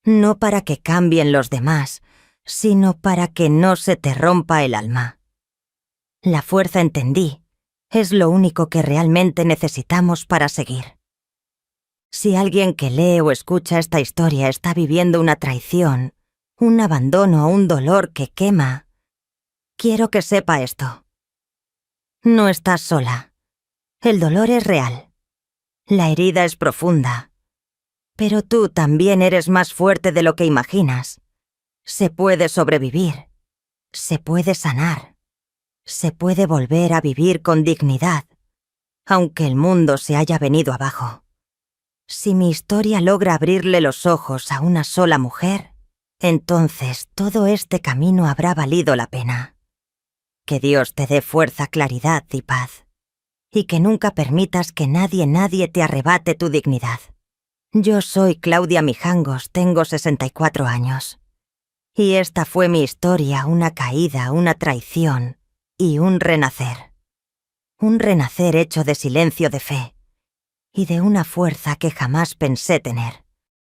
No para que cambien los demás, sino para que no se te rompa el alma. La fuerza, entendí, es lo único que realmente necesitamos para seguir. Si alguien que lee o escucha esta historia está viviendo una traición, un abandono o un dolor que quema, quiero que sepa esto. No estás sola. El dolor es real. La herida es profunda. Pero tú también eres más fuerte de lo que imaginas. Se puede sobrevivir. Se puede sanar. Se puede volver a vivir con dignidad, aunque el mundo se haya venido abajo. Si mi historia logra abrirle los ojos a una sola mujer, entonces todo este camino habrá valido la pena. Que Dios te dé fuerza, claridad y paz. Y que nunca permitas que nadie te arrebate tu dignidad. Yo soy Claudia Mijangos, tengo 64 años. Y esta fue mi historia, una caída, una traición y un renacer. Un renacer hecho de silencio de fe y de una fuerza que jamás pensé tener.